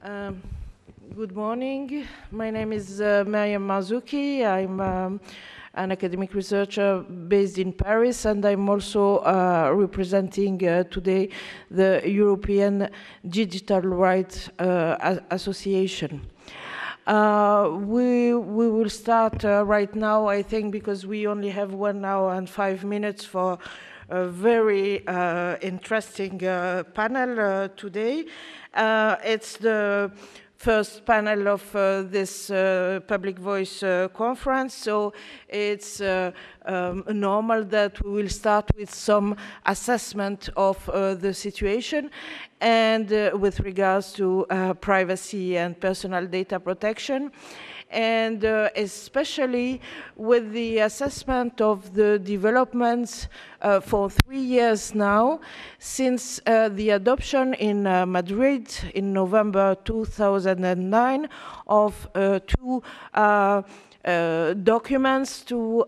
Um, Good morning. My name is Mariam Marzouki. I'm an academic researcher based in Paris, and I'm also representing today the European Digital Rights Association. We will start right now, I think, because we only have 1 hour and 5 minutes for a very interesting panel today. It's the first panel of this Public Voice conference, so it's normal that we will start with some assessment of the situation and with regards to privacy and personal data protection, and especially with the assessment of the developments for 3 years now since the adoption in Madrid in November 2009 of two documents, two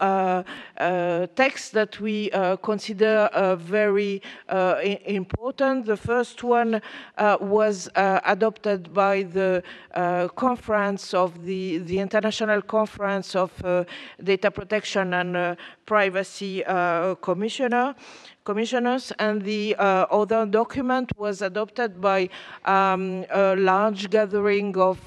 texts that we consider very important. The first one was adopted by the conference of the International Conference of Data Protection and Privacy Commissioners, and the other document was adopted by a large gathering of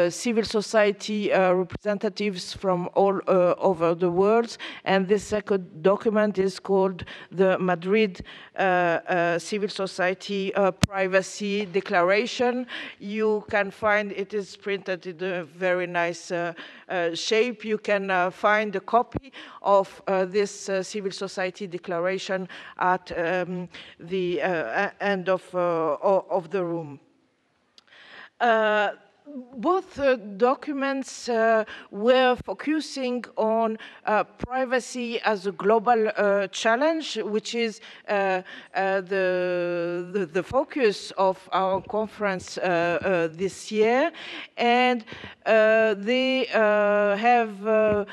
civil society representatives from all over the world. And this second document is called the Madrid Civil Society Privacy Declaration. You can find it is printed in a very nice shape. You can find a copy of this civil society declaration at the end of the room. Both documents were focusing on privacy as a global challenge, which is the focus of our conference this year. And they have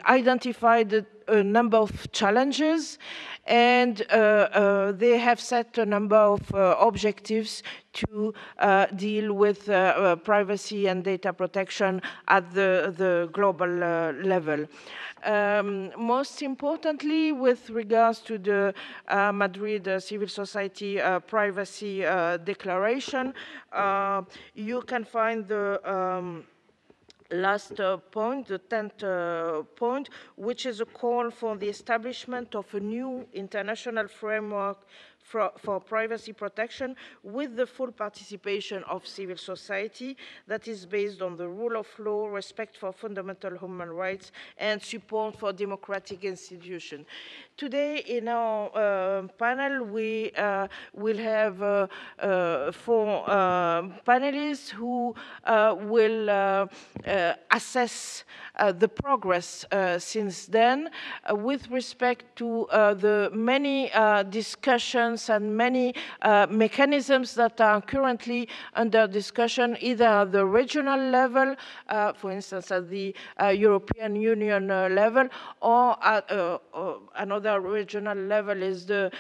identified a number of challenges, and they have set a number of objectives to deal with privacy and data protection at the global level. Most importantly, with regards to the Madrid Civil Society Privacy Declaration, you can find the last point, the 10th point, which is a call for the establishment of a new international framework for privacy protection with the full participation of civil society that is based on the rule of law, respect for fundamental human rights, and support for democratic institutions. Today in our panel, we will have 4 panelists who will assess the progress since then with respect to the many discussions and many mechanisms that are currently under discussion, either at the regional level, for instance at the European Union level, or at another regional level is the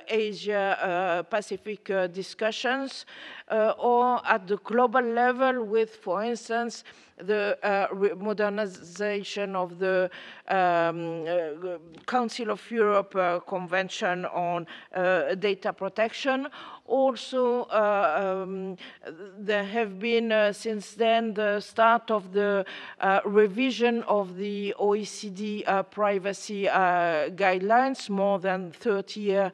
Asia-Pacific discussions, or at the global level with, for instance, the modernization of the Council of Europe Convention on Data Protection. Also, there have been since then the start of the revision of the OECD privacy guidelines, more than 30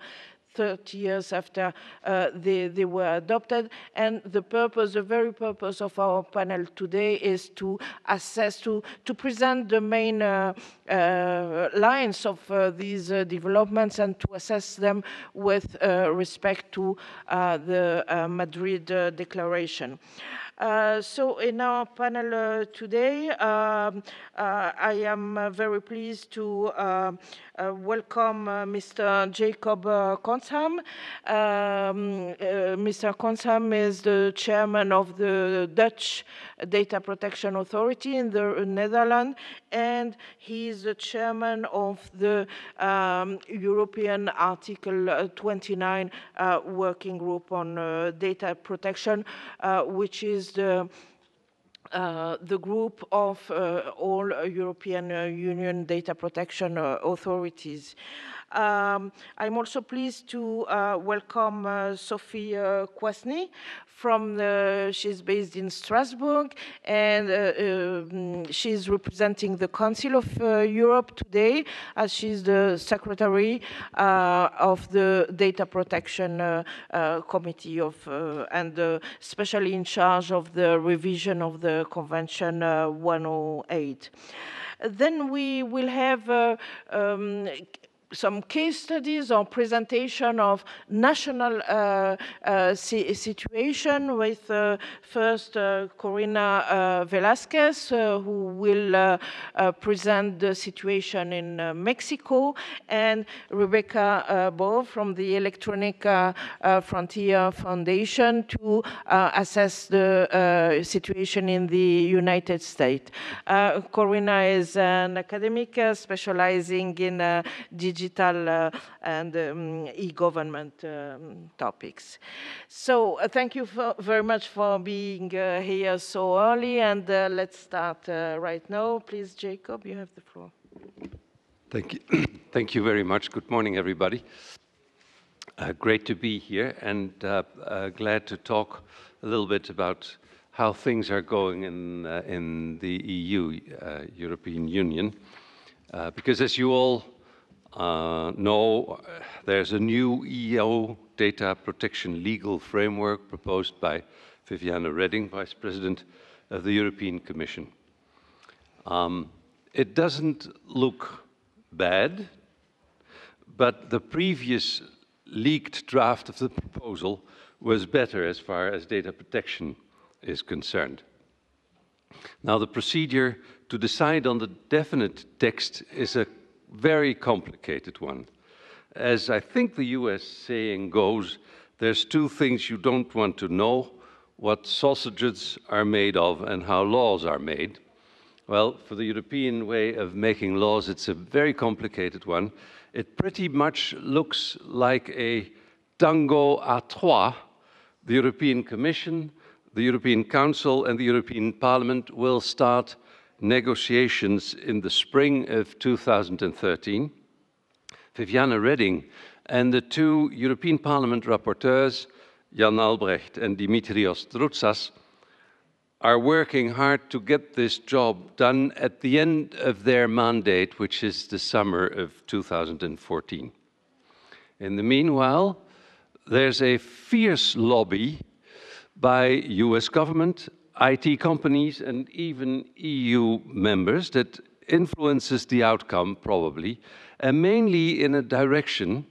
years after they were adopted. And the very purpose of our panel today is to assess, to present the main lines of these developments and to assess them with respect to the Madrid Declaration. So in our panel today, I am very pleased to welcome Mr. Jacob Konsham. Mr. Konsham is the chairman of the Dutch Data Protection Authority in the Netherlands, and he is the chairman of the European Article 29 working group on data protection, which is the group of all European Union data protection authorities. I'm also pleased to welcome Sophie Kwasny she's based in Strasbourg, and she's representing the Council of Europe today, as she's the secretary of the Data Protection Committee and especially in charge of the revision of the Convention 108. Then we will have some case studies or presentation of national situation with first Corina Velasquez, who will present the situation in Mexico, and Rebecca Bowe from the Electronic Frontier Foundation to assess the situation in the United States. Corina is an academic specializing in digital and e-government topics. So thank you very much for being here so early, and let's start right now. Please, Jacob, you have the floor. Thank you. Thank you very much. Good morning, everybody. Great to be here, and glad to talk a little bit about how things are going in the EU, European Union, because as you all know, there's a new EU data protection legal framework proposed by Viviane Reding, Vice President of the European Commission. It doesn't look bad, but the previous leaked draft of the proposal was better as far as data protection is concerned. Now, the procedure to decide on the definite text is a very complicated one. As I think the US saying goes, there's two things you don't want to know: what sausages are made of and how laws are made. Well, for the European way of making laws, it's a very complicated one. It pretty much looks like a tango à trois. The European Commission, the European Council, and the European Parliament will start negotiations in the spring of 2013. Viviane Reding and the two European Parliament rapporteurs, Jan Albrecht and Dimitrios Droutsas, are working hard to get this job done at the end of their mandate, which is the summer of 2014. In the meanwhile, there's a fierce lobby by US government, IT companies, and even EU members that influences the outcome, probably, and mainly in a direction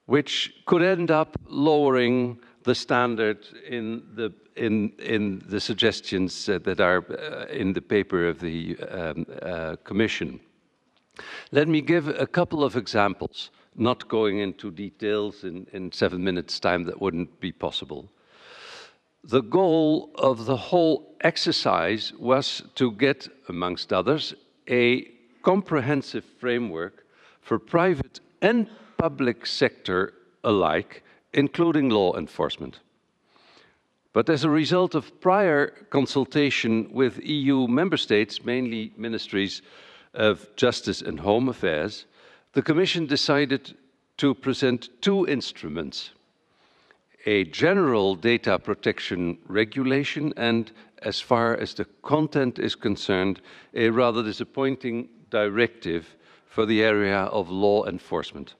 which could end up lowering the standard in the suggestions that are in the paper of the Commission. Let me give a couple of examples, not going into details in 7 minutes' time. That wouldn't be possible. The goal of the whole exercise was to get, amongst others, a comprehensive framework for private and public sector alike, including law enforcement. But as a result of prior consultation with EU member states, mainly ministries of Justice and Home Affairs, the Commission decided to present two instruments: a general data protection regulation and, as far as the content is concerned, a rather disappointing directive for the area of law enforcement.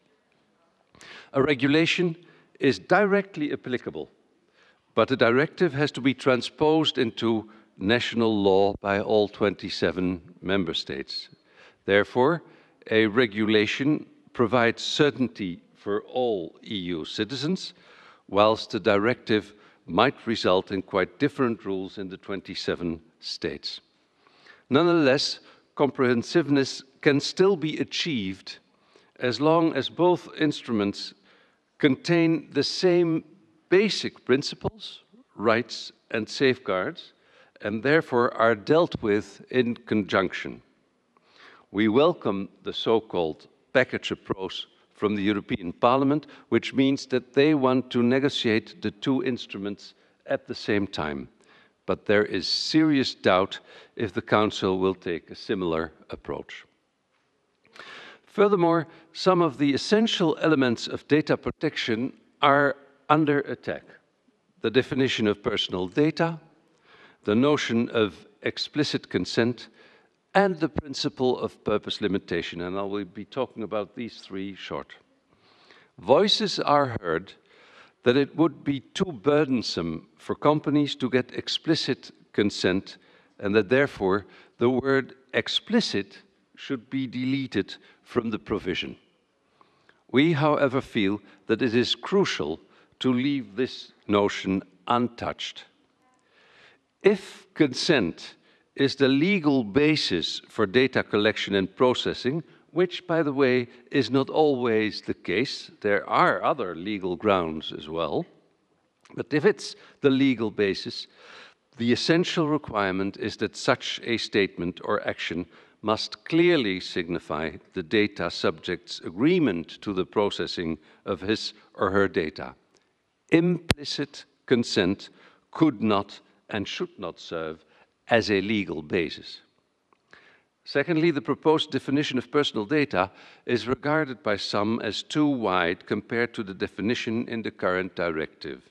A regulation is directly applicable, but a directive has to be transposed into national law by all 27 member states. Therefore, a regulation provides certainty for all EU citizens, whilst the directive might result in quite different rules in the 27 states. Nonetheless, comprehensiveness can still be achieved as long as both instruments contain the same basic principles, rights, and safeguards, and therefore are dealt with in conjunction. We welcome the so-called package approach from the European Parliament, which means that they want to negotiate the two instruments at the same time. But there is serious doubt if the Council will take a similar approach. Furthermore, some of the essential elements of data protection are under attack. The definition of personal data, the notion of explicit consent, and the principle of purpose limitation, and I will be talking about these three short. Voices are heard that it would be too burdensome for companies to get explicit consent, and that therefore the word explicit should be deleted from the provision. We, however, feel that it is crucial to leave this notion untouched. If consent is the legal basis for data collection and processing, which, by the way, is not always the case. There are other legal grounds as well. But if it's the legal basis, the essential requirement is that such a statement or action must clearly signify the data subject's agreement to the processing of his or her data. Implicit consent could not and should not serve as a legal basis. Secondly, the proposed definition of personal data is regarded by some as too wide compared to the definition in the current directive.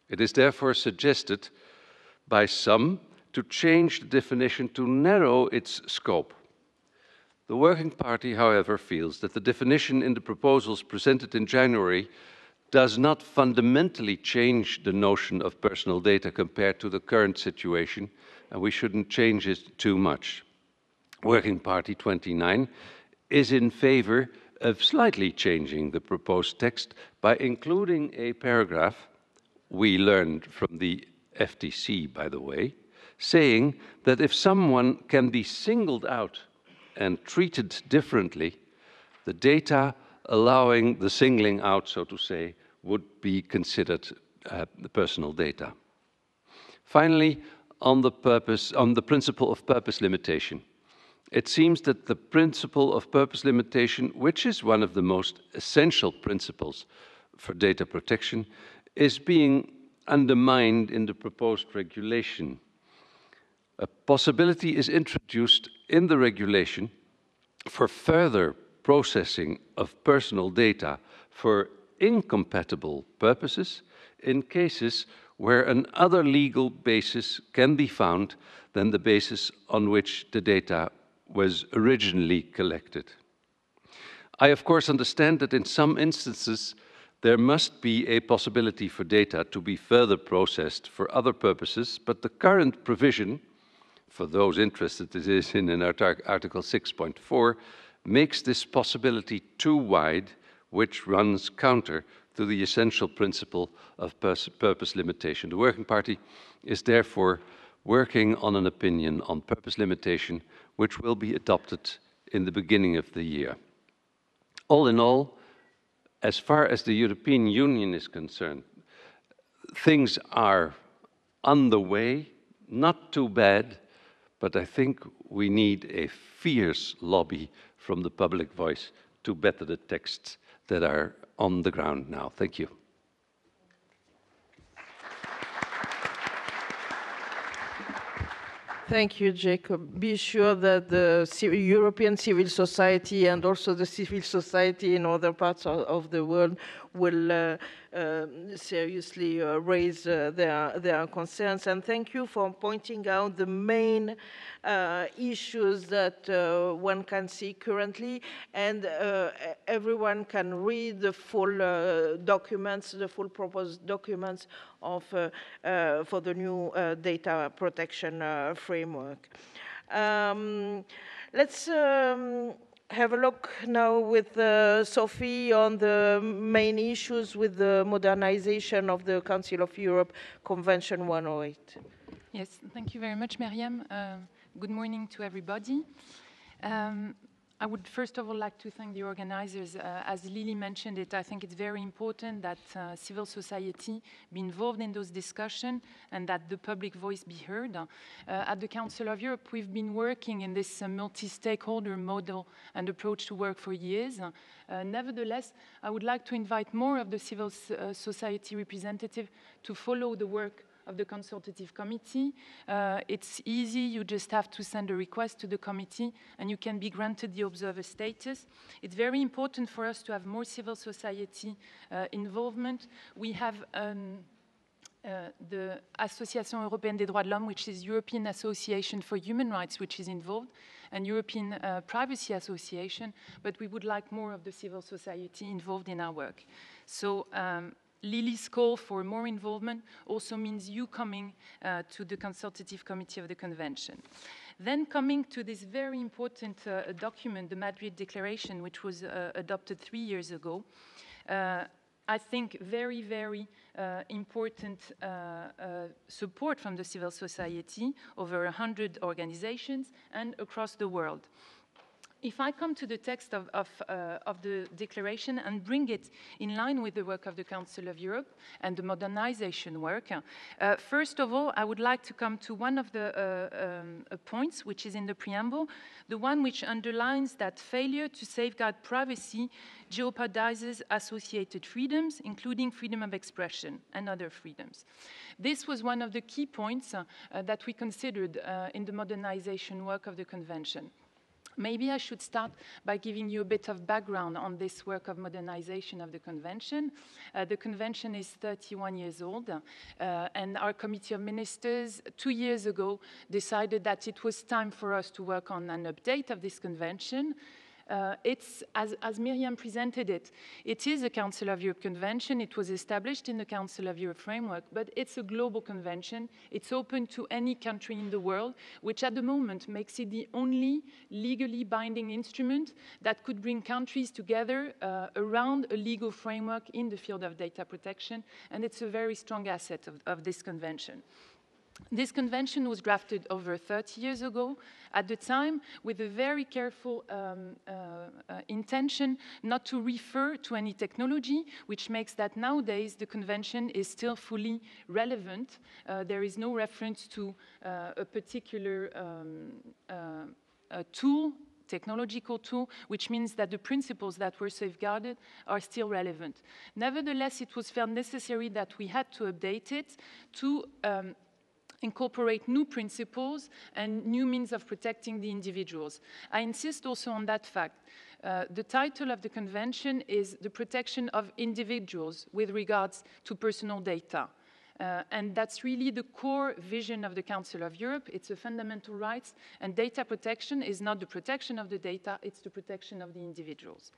It is therefore suggested by some to change the definition to narrow its scope. The Working Party, however, feels that the definition in the proposals presented in January does not fundamentally change the notion of personal data compared to the current situation, and we shouldn't change it too much. Working Party 29 is in favor of slightly changing the proposed text by including a paragraph, we learned from the FTC, by the way, saying that if someone can be singled out and treated differently, the data allowing the singling out, so to say, would be considered the personal data. Finally, on the principle of purpose limitation. It seems that the principle of purpose limitation, which is one of the most essential principles for data protection, is being undermined in the proposed regulation. A possibility is introduced in the regulation for further processing of personal data for incompatible purposes in cases where another legal basis can be found than the basis on which the data was originally collected. I, of course, understand that in some instances there must be a possibility for data to be further processed for other purposes, but the current provision, for those interested, it is in Article 6.4, makes this possibility too wide, which runs counter to the essential principle of purpose limitation. The Working Party is therefore working on an opinion on purpose limitation, which will be adopted in the beginning of the year. All in all, as far as the European Union is concerned, things are on the way, not too bad, but I think we need a fierce lobby from the public voice to better the texts that are on the ground now. Thank you. Thank you, Jacob. Be sure that the European civil society and also the civil society in other parts of the world will seriously raise their concerns. And thank you for pointing out the main issues that one can see currently, and everyone can read the full documents, the full proposed documents of for the new data protection framework. Let's have a look now with Sophie on the main issues with the modernization of the Council of Europe Convention 108. Yes, thank you very much, Miriam. Good morning to everybody. I would first of all like to thank the organizers. As Lily mentioned it, I think it's very important that civil society be involved in those discussions and that the public voice be heard. At the Council of Europe, we've been working in this multi-stakeholder model and approach to work for years. Nevertheless, I would like to invite more of the civil society representative to follow the work of the consultative committee. It's easy, you just have to send a request to the committee and you can be granted the observer status. It's very important for us to have more civil society involvement. We have the Association Européenne des Droits de l'Homme, which is European Association for Human Rights, which is involved, and European Privacy Association, but we would like more of the civil society involved in our work. So Lily's call for more involvement also means you coming to the consultative committee of the convention. Then coming to this very important document, the Madrid Declaration, which was adopted 3 years ago, I think very, very important support from the civil society, over 100 organizations and across the world. If I come to the text of the declaration and bring it in line with the work of the Council of Europe and the modernization work, first of all, I would like to come to one of the points which is in the preamble, the one which underlines that failure to safeguard privacy jeopardizes associated freedoms, including freedom of expression and other freedoms. This was one of the key points that we considered in the modernization work of the Convention. Maybe I should start by giving you a bit of background on this work of modernization of the Convention. The Convention is 31 years old, and our Committee of Ministers 2 years ago decided that it was time for us to work on an update of this Convention. It's, as Miriam presented it, it is a Council of Europe convention. It was established in the Council of Europe framework, but it's a global convention. It's open to any country in the world, which at the moment makes it the only legally binding instrument that could bring countries together around a legal framework in the field of data protection, and it's a very strong asset of this convention. This convention was drafted over 30 years ago, at the time with a very careful intention not to refer to any technology, which makes that nowadays the convention is still fully relevant. There is no reference to a particular tool, technological tool, which means that the principles that were safeguarded are still relevant. Nevertheless, it was felt necessary that we had to update it to incorporate new principles and new means of protecting the individuals. I insist also on that fact. The title of the convention is the protection of individuals with regards to personal data. And that's really the core vision of the Council of Europe. It's a fundamental rights, and data protection is not the protection of the data, it's the protection of the individuals.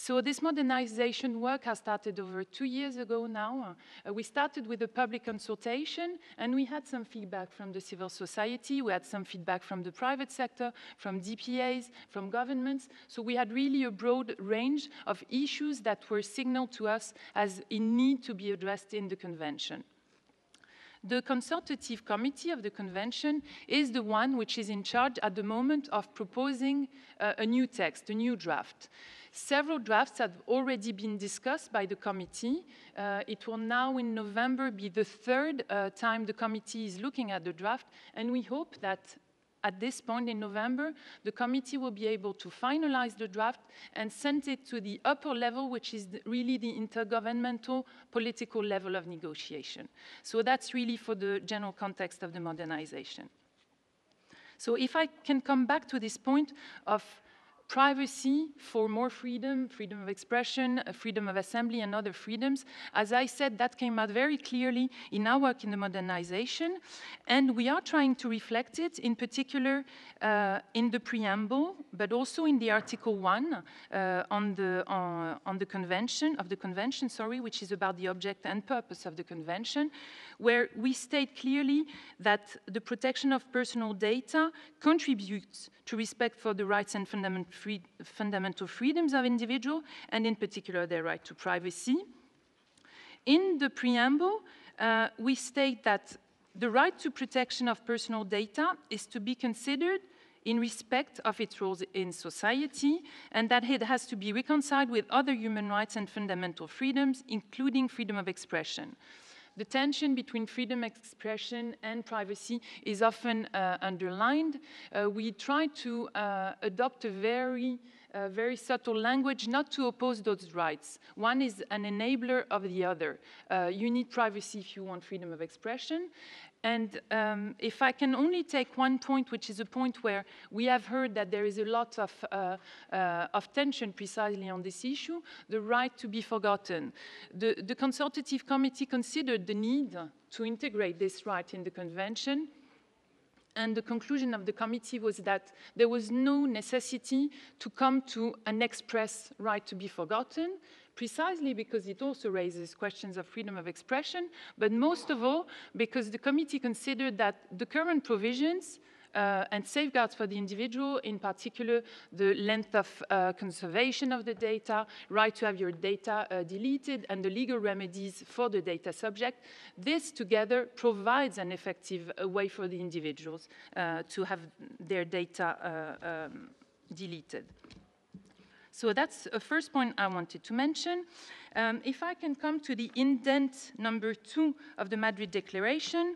So this modernization work has started over 2 years ago now. We started with a public consultation, and we had some feedback from the civil society. We had some feedback from the private sector, from DPAs, from governments. So we had really a broad range of issues that were signaled to us as in need to be addressed in the convention. The consultative committee of the convention is the one which is in charge at the moment of proposing a new text, a new draft. Several drafts have already been discussed by the committee. It will now in November be the third time the committee is looking at the draft, and we hope that at this point in November, the committee will be able to finalize the draft and send it to the upper level, which is really the intergovernmental political level of negotiation. So that's really for the general context of the modernization. So if I can come back to this point of privacy for more freedom, freedom of expression, freedom of assembly, and other freedoms. As I said, that came out very clearly in our work in the modernization, and we are trying to reflect it, in particular in the preamble, but also in the Article 1 on the convention, which is about the object and purpose of the convention, where we state clearly that the protection of personal data contributes to respect for the rights and fundamental fundamental freedoms of individuals, and in particular their right to privacy. In the preamble, we state that the right to protection of personal data is to be considered in respect of its roles in society, and that it has to be reconciled with other human rights and fundamental freedoms, including freedom of expression. The tension between freedom of expression and privacy is often underlined. We try to adopt a very subtle language not to oppose those rights. One is an enabler of the other. You need privacy if you want freedom of expression. And if I can only take one point, which is a point where we have heard that there is a lot of tension precisely on this issue, the right to be forgotten. The consultative committee considered the need to integrate this right in the convention, and the conclusion of the committee was that there was no necessity to come to an express right to be forgotten, precisely because it also raises questions of freedom of expression, but most of all because the committee considered that the current provisions and safeguards for the individual, in particular the length of conservation of the data, right to have your data deleted, and the legal remedies for the data subject, this together provides an effective way for the individuals to have their data deleted. So that's a first point I wanted to mention. If I can come to the indent number 2 of the Madrid Declaration,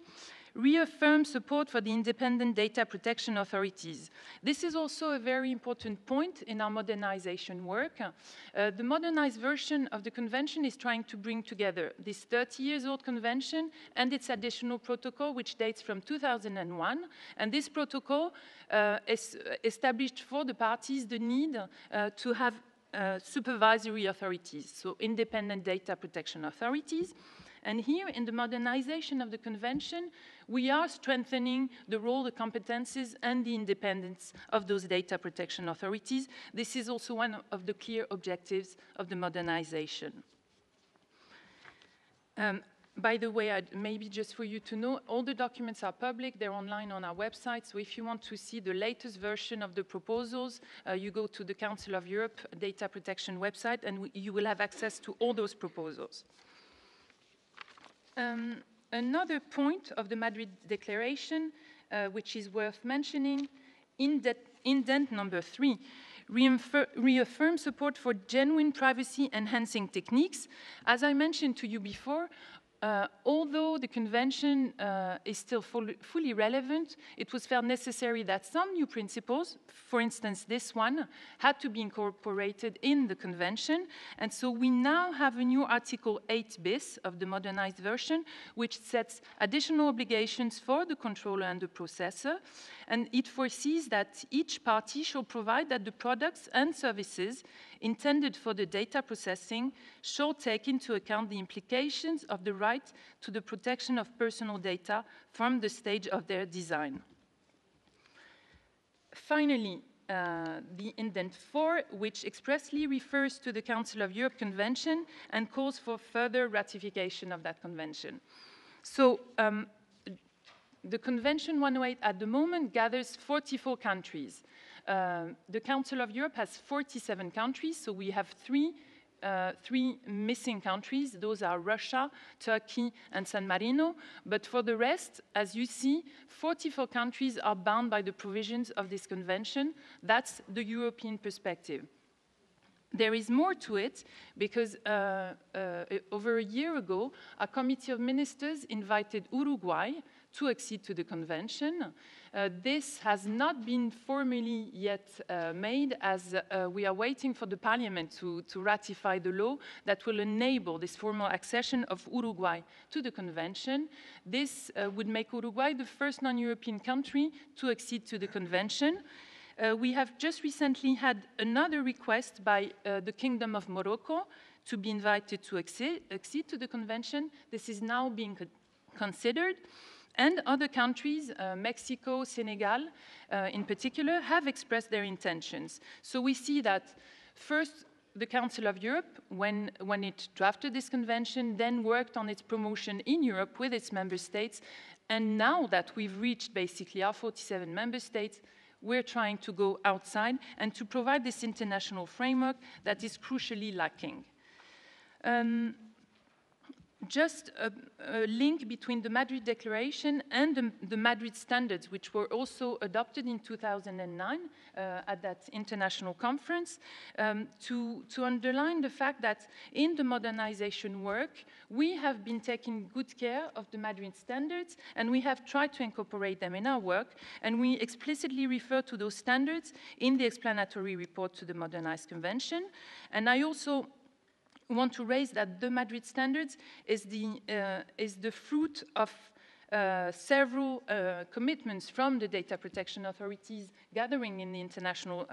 reaffirm support for the independent data protection authorities. This is also a very important point in our modernization work. The modernized version of the convention is trying to bring together this 30-year-old convention and its additional protocol, which dates from 2001. And this protocol established for the parties the need to have supervisory authorities, so independent data protection authorities. And here, in the modernization of the convention, we are strengthening the role, the competences, and the independence of those data protection authorities. This is also one of the clear objectives of the modernization. By the way, maybe just for you to know, all the documents are public. They're online on our website. So if you want to see the latest version of the proposals, you go to the Council of Europe Data Protection website, and you will have access to all those proposals. Another point of the Madrid Declaration, which is worth mentioning, indent number 3, reaffirm support for genuine privacy-enhancing techniques. As I mentioned to you before, although the convention is still fully relevant, it was felt necessary that some new principles, for instance this one, had to be incorporated in the convention. And so we now have a new Article 8 bis of the modernized version, which sets additional obligations for the controller and the processor. And it foresees that each party shall provide that the products and services intended for the data processing shall take into account the implications of the right to the protection of personal data from the stage of their design. Finally, the indent 4, which expressly refers to the Council of Europe Convention and calls for further ratification of that convention. So the Convention 108 at the moment gathers 44 countries. The Council of Europe has 47 countries, so we have three missing countries. Those are Russia, Turkey, and San Marino. But for the rest, as you see, 44 countries are bound by the provisions of this convention. That's the European perspective. There is more to it because over a year ago, a committee of ministers invited Uruguay to accede to the convention. This has not been formally yet made, as we are waiting for the parliament to ratify the law that will enable this formal accession of Uruguay to the convention. This would make Uruguay the first non-European country to accede to the convention. We have just recently had another request by the Kingdom of Morocco to be invited to accede to the convention. This is now being considered. And other countries, Mexico, Senegal in particular, have expressed their intentions. So we see that first, the Council of Europe, when it drafted this convention, then worked on its promotion in Europe with its member states. And now that we've reached basically our 47 member states, we're trying to go outside and to provide this international framework that is crucially lacking. Just a link between the Madrid Declaration and the Madrid Standards, which were also adopted in 2009 at that international conference, to underline the fact that in the modernization work, we have been taking good care of the Madrid Standards, and we have tried to incorporate them in our work, and we explicitly refer to those standards in the explanatory report to the Modernized Convention. And I also want to raise that the Madrid Standards is the fruit of several commitments from the data protection authorities gathering in the international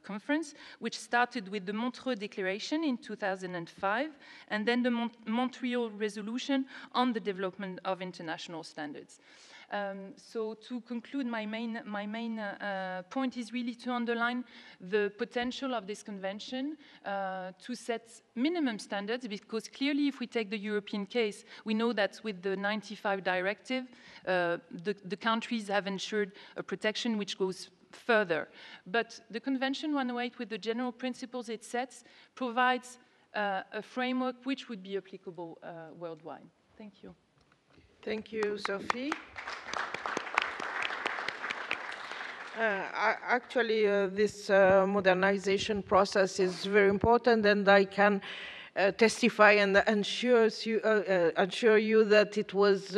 conference, which started with the Montreux Declaration in 2005, and then the Montreal Resolution on the development of international standards. So to conclude, my main point is really to underline the potential of this convention to set minimum standards, because clearly if we take the European case, we know that with the 95 directive, the countries have ensured a protection which goes further. But the Convention 108, with the general principles it sets, provides a framework which would be applicable worldwide. Thank you. Thank you, Sophie. Actually, this modernization process is very important, and I can testify and assure you that it was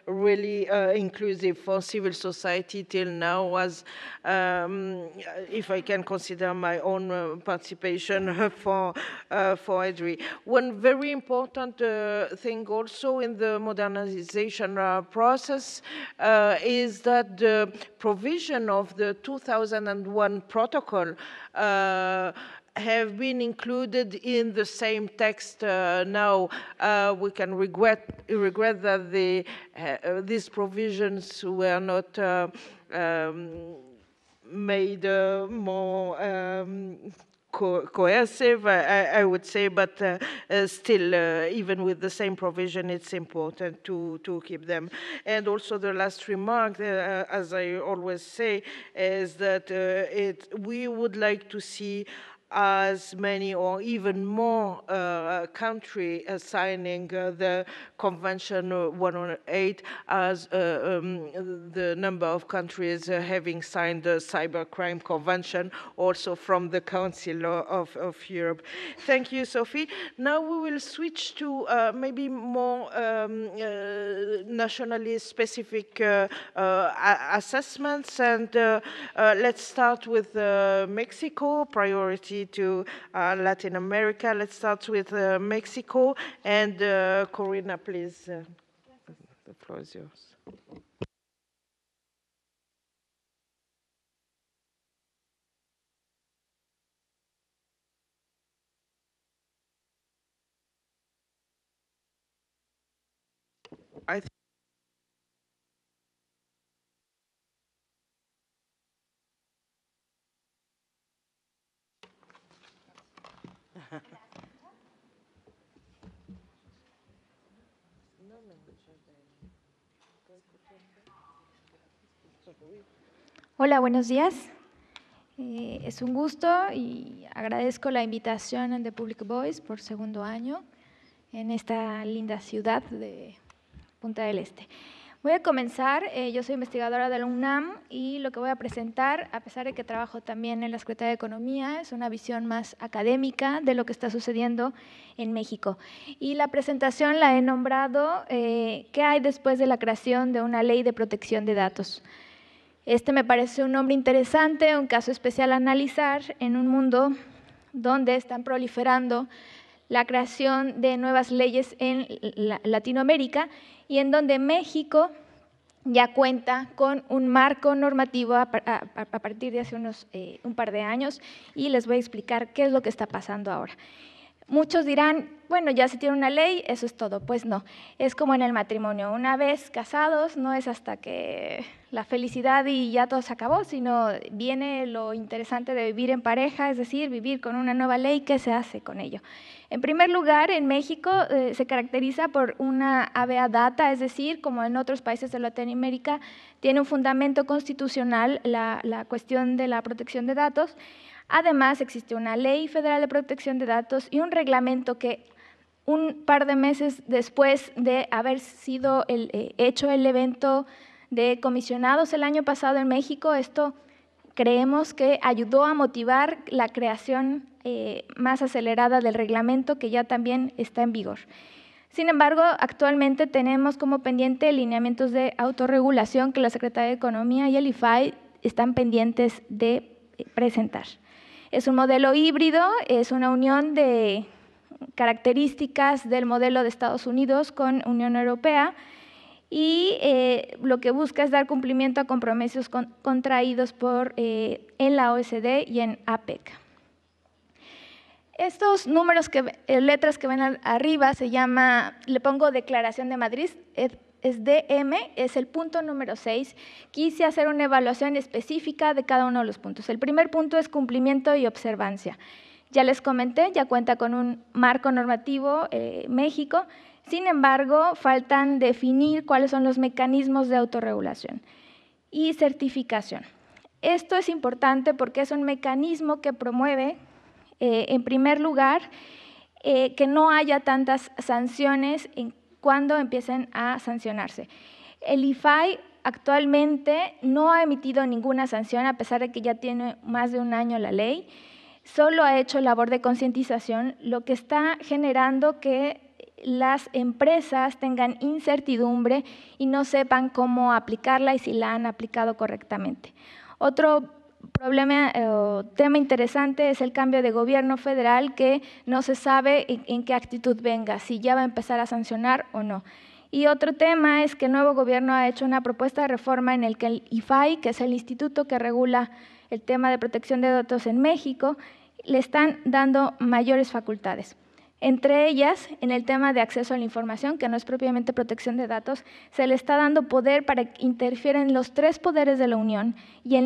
really inclusive for civil society till now, as if I can consider my own participation for EDRI. One very important thing also in the modernization process is that the provision of the 2001 protocol have been included in the same text now. We can regret that these provisions were not made more cohesive, I would say, but still, even with the same provision, it's important to keep them. And also the last remark, as I always say, is that we would like to see as many or even more countries signing the Convention 108 as the number of countries having signed the Cybercrime Convention, also from the Council of Europe. Thank you, Sophie. Now we will switch to maybe more nationally specific assessments, and let's start with Mexico, priority to Latin America. Let's start with Mexico, and Corina, please, the floor is yours. I think Hola, buenos días. Es un gusto y agradezco la invitación de Public Voice por segundo año en esta linda ciudad de Punta del Este. Voy a comenzar, yo soy investigadora de la UNAM y lo que voy a presentar, a pesar de que trabajo también en la Secretaría de Economía, es una visión más académica de lo que está sucediendo en México. Y la presentación la he nombrado ¿qué hay después de la creación de una ley de protección de datos? Este me parece un nombre interesante, un caso especial a analizar en un mundo donde están proliferando la creación de nuevas leyes en Latinoamérica y en donde México ya cuenta con un marco normativo a partir de hace un par de años, y les voy a explicar qué es lo que está pasando ahora. Muchos dirán, bueno, ya se tiene una ley, eso es todo. Pues no, es como en el matrimonio. Una vez casados, no es hasta que la felicidad y ya todo se acabó, sino viene lo interesante de vivir en pareja, es decir, vivir con una nueva ley. ¿Qué se hace con ello? En primer lugar, en México se caracteriza por una habeas data, es decir, como en otros países de Latinoamérica, tiene un fundamento constitucional la cuestión de la protección de datos. Además, existe una ley federal de protección de datos y un reglamento que un par de meses después de haber sido hecho el evento de comisionados el año pasado en México, esto creemos que ayudó a motivar la creación más acelerada del reglamento que ya también está en vigor. Sin embargo, actualmente tenemos como pendiente lineamientos de autorregulación que la Secretaría de Economía y el IFAI están pendientes de presentar. Es un modelo híbrido, es una unión de características del modelo de Estados Unidos con Unión Europea y lo que busca es dar cumplimiento a compromisos contraídos en la OSD y en APEC. Estos números, letras que ven arriba, se llama, le pongo Declaración de Madrid, es DM, es el punto número 6. Quise hacer una evaluación específica de cada uno de los puntos. El primer punto es cumplimiento y observancia. Ya les comenté, ya cuenta con un marco normativo México, sin embargo, faltan definir cuáles son los mecanismos de autorregulación y certificación. Esto es importante porque es un mecanismo que promueve, en primer lugar, que no haya tantas sanciones cuando empiecen a sancionarse. El IFAI actualmente no ha emitido ninguna sanción, a pesar de que ya tiene más de un año la ley, solo ha hecho labor de concientización, lo que está generando que las empresas tengan incertidumbre y no sepan cómo aplicarla y si la han aplicado correctamente. Otro problema o tema interesante es el cambio de gobierno federal, que no se sabe en qué actitud venga, si ya va a empezar a sancionar o no. Y otro tema es que el nuevo gobierno ha hecho una propuesta de reforma en el que el IFAI, que es el instituto que regula el tema de protección de datos en México, le están dando mayores facultades. Entre ellas, en el tema de acceso a la información, que no es propiamente protección de datos, se le está dando poder para que interfiera en los 3 poderes de la Unión y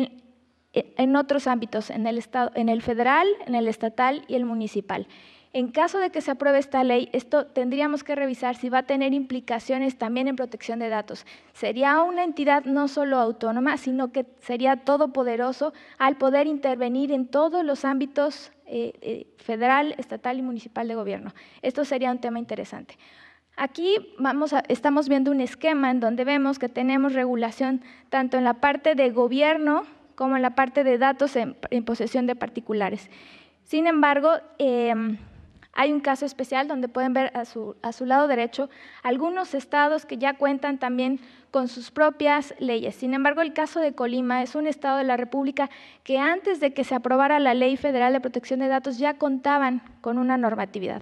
en otros ámbitos, en el federal, en el estatal y el municipal. En caso de que se apruebe esta ley, esto tendríamos que revisar si va a tener implicaciones también en protección de datos. Sería una entidad no solo autónoma, sino que sería todopoderoso al poder intervenir en todos los ámbitos federal, estatal y municipal de gobierno. Esto sería un tema interesante. Aquí estamos viendo un esquema en donde vemos que tenemos regulación tanto en la parte de gobierno como en la parte de datos en posesión de particulares. Sin embargo, hay un caso especial donde pueden ver a su lado derecho algunos estados que ya cuentan también con sus propias leyes. Sin embargo, el caso de Colima es un estado de la República que antes de que se aprobara la Ley Federal de Protección de Datos ya contaban con una normatividad.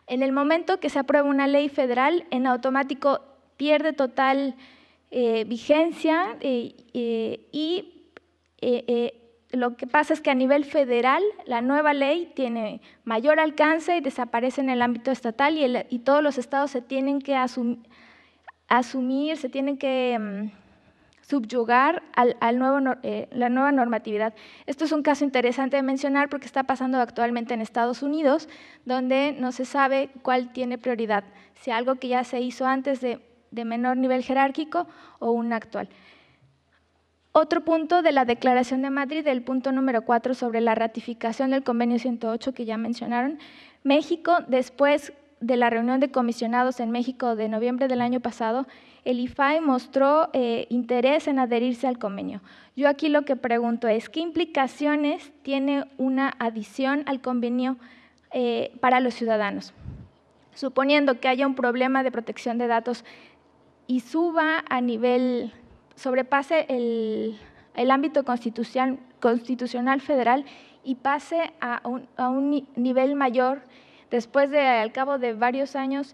En el momento que se aprueba una ley federal, en automático pierde total vigencia lo que pasa es que a nivel federal la nueva ley tiene mayor alcance y desaparece en el ámbito estatal y todos los estados se tienen que asumir, se tienen que subyugar la nueva normatividad. Esto es un caso interesante de mencionar porque está pasando actualmente en Estados Unidos, donde no se sabe cuál tiene prioridad, si algo que ya se hizo antes de menor nivel jerárquico o un actual. Otro punto de la Declaración de Madrid, el punto número 4 sobre la ratificación del Convenio 108 que ya mencionaron. México, después de la reunión de comisionados en México de noviembre del año pasado, el IFAI mostró interés en adherirse al convenio. Yo aquí lo que pregunto es, ¿qué implicaciones tiene una adición al convenio para los ciudadanos? Suponiendo que haya un problema de protección de datos y suba a nivel, sobrepase el ámbito constitucional federal y pase a un nivel mayor, después al cabo de varios años,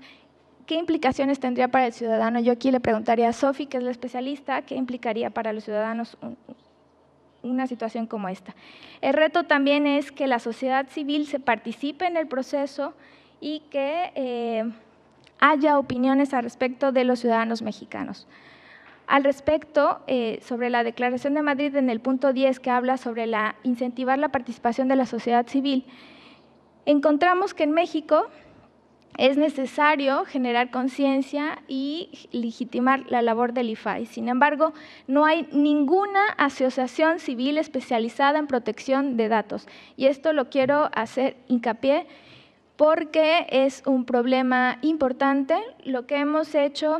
¿qué implicaciones tendría para el ciudadano? Yo aquí le preguntaría a Sofi, que es la especialista, ¿qué implicaría para los ciudadanos una situación como esta? El reto también es que la sociedad civil se participe en el proceso y que haya opiniones al respecto de los ciudadanos mexicanos. Al respecto, sobre la Declaración de Madrid en el punto 10, que habla sobre incentivar la participación de la sociedad civil, encontramos que en México es necesario generar conciencia y legitimar la labor del IFAI. Sin embargo, no hay ninguna asociación civil especializada en protección de datos. Y esto lo quiero hacer hincapié porque es un problema importante. Lo que hemos hecho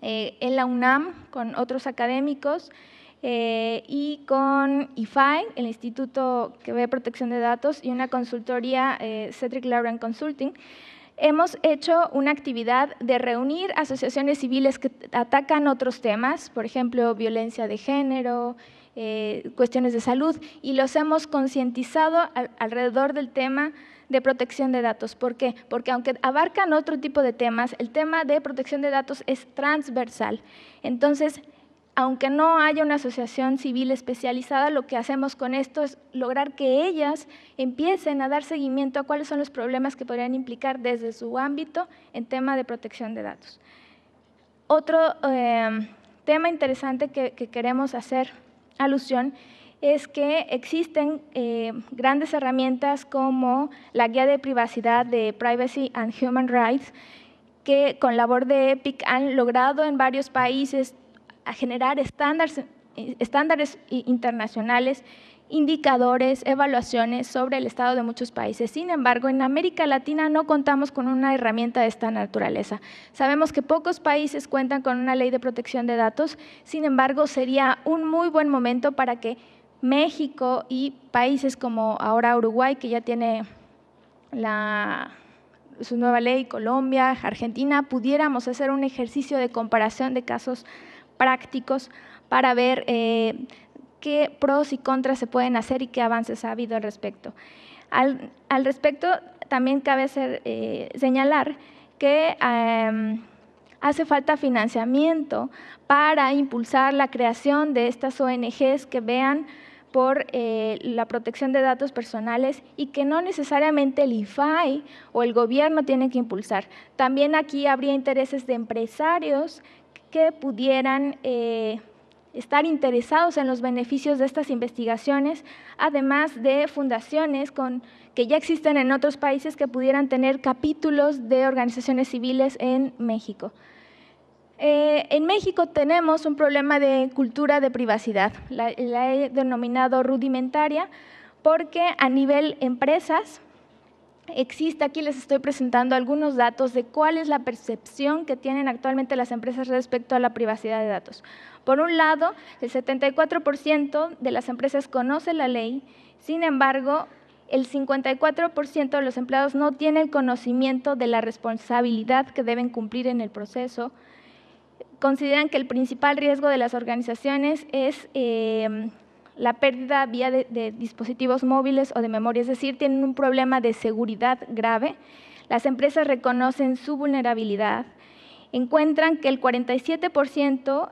en la UNAM con otros académicos y con IFAI, el Instituto que ve protección de datos, y una consultoría, Cedric Lauren Consulting, hemos hecho una actividad de reunir asociaciones civiles que atacan otros temas, por ejemplo, violencia de género, cuestiones de salud, y los hemos concientizado alrededor del tema de protección de datos. ¿Por qué? Porque aunque abarcan otro tipo de temas, el tema de protección de datos es transversal. Entonces, aunque no haya una asociación civil especializada, lo que hacemos con esto es lograr que ellas empiecen a dar seguimiento a cuáles son los problemas que podrían implicar desde su ámbito en tema de protección de datos. Otro tema interesante que queremos hacer alusión es que existen grandes herramientas como la Guía de Privacidad de Privacy and Human Rights, que con labor de EPIC han logrado en varios países a generar estándares internacionales, indicadores, evaluaciones sobre el estado de muchos países. Sin embargo, en América Latina no contamos con una herramienta de esta naturaleza. Sabemos que pocos países cuentan con una ley de protección de datos, sin embargo, sería un muy buen momento para que México y países como ahora Uruguay, que ya tiene su nueva ley, Colombia, Argentina, pudiéramos hacer un ejercicio de comparación de casos prácticos para ver qué pros y contras se pueden hacer y qué avances ha habido al respecto. Al respecto, también cabe señalar que hace falta financiamiento para impulsar la creación de estas ONGs que vean por la protección de datos personales y que no necesariamente el IFAI o el gobierno tienen que impulsar. También aquí habría intereses de empresarios que pudieran estar interesados en los beneficios de estas investigaciones, además de fundaciones que ya existen en otros países que pudieran tener capítulos de organizaciones civiles en México. En México tenemos un problema de cultura de privacidad, la he denominado rudimentaria, porque a nivel empresas existe, aquí les estoy presentando algunos datos de cuál es la percepción que tienen actualmente las empresas respecto a la privacidad de datos. Por un lado, el 74% de las empresas conoce la ley, sin embargo, el 54% de los empleados no tienen conocimiento de la responsabilidad que deben cumplir en el proceso. Consideran que el principal riesgo de las organizaciones es la pérdida vía de dispositivos móviles o de memoria, es decir, tienen un problema de seguridad grave. Las empresas reconocen su vulnerabilidad, encuentran que el 47%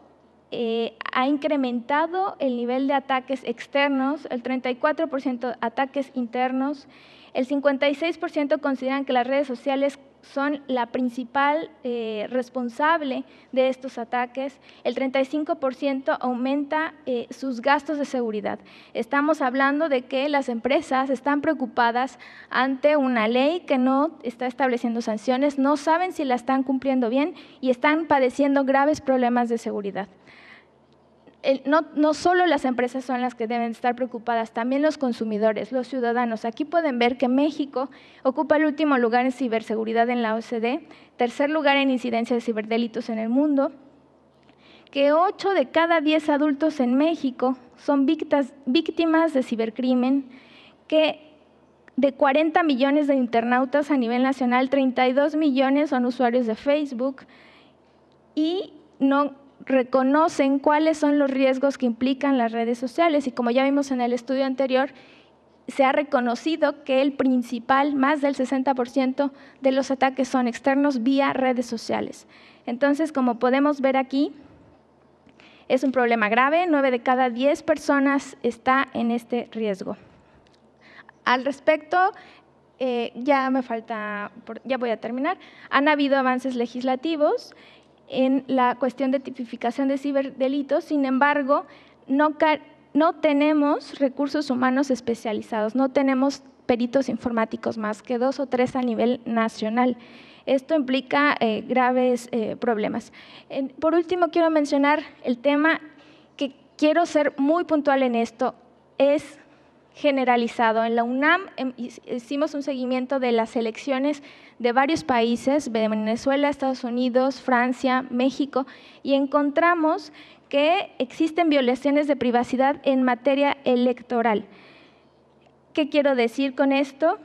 ha incrementado el nivel de ataques externos, el 34% ataques internos, el 56% consideran que las redes sociales son la principal responsable de estos ataques, el 35% aumenta sus gastos de seguridad. Estamos hablando de que las empresas están preocupadas ante una ley que no está estableciendo sanciones, no saben si la están cumpliendo bien y están padeciendo graves problemas de seguridad. No solo las empresas son las que deben estar preocupadas, también los consumidores, los ciudadanos. Aquí pueden ver que México ocupa el último lugar en ciberseguridad en la OCDE, tercer lugar en incidencia de ciberdelitos en el mundo, que 8 de cada 10 adultos en México son víctimas de cibercrimen, que de 40 millones de internautas a nivel nacional, 32 millones son usuarios de Facebook y no reconocen cuáles son los riesgos que implican las redes sociales y como ya vimos en el estudio anterior, se ha reconocido que el principal, más del 60% de los ataques son externos vía redes sociales. Entonces, como podemos ver aquí, es un problema grave, 9 de cada 10 personas está en este riesgo. Al respecto, ya me falta, ya voy a terminar. Han habido avances legislativos en la cuestión de tipificación de ciberdelitos, sin embargo, no tenemos recursos humanos especializados, no tenemos peritos informáticos más que 2 o 3 a nivel nacional. Esto implica graves problemas. Por último, quiero mencionar el tema que quiero ser muy puntual en esto, es generalizado. En la UNAM hicimos un seguimiento de las elecciones de varios países, Venezuela, Estados Unidos, Francia, México, y encontramos que existen violaciones de privacidad en materia electoral. ¿Qué quiero decir con esto?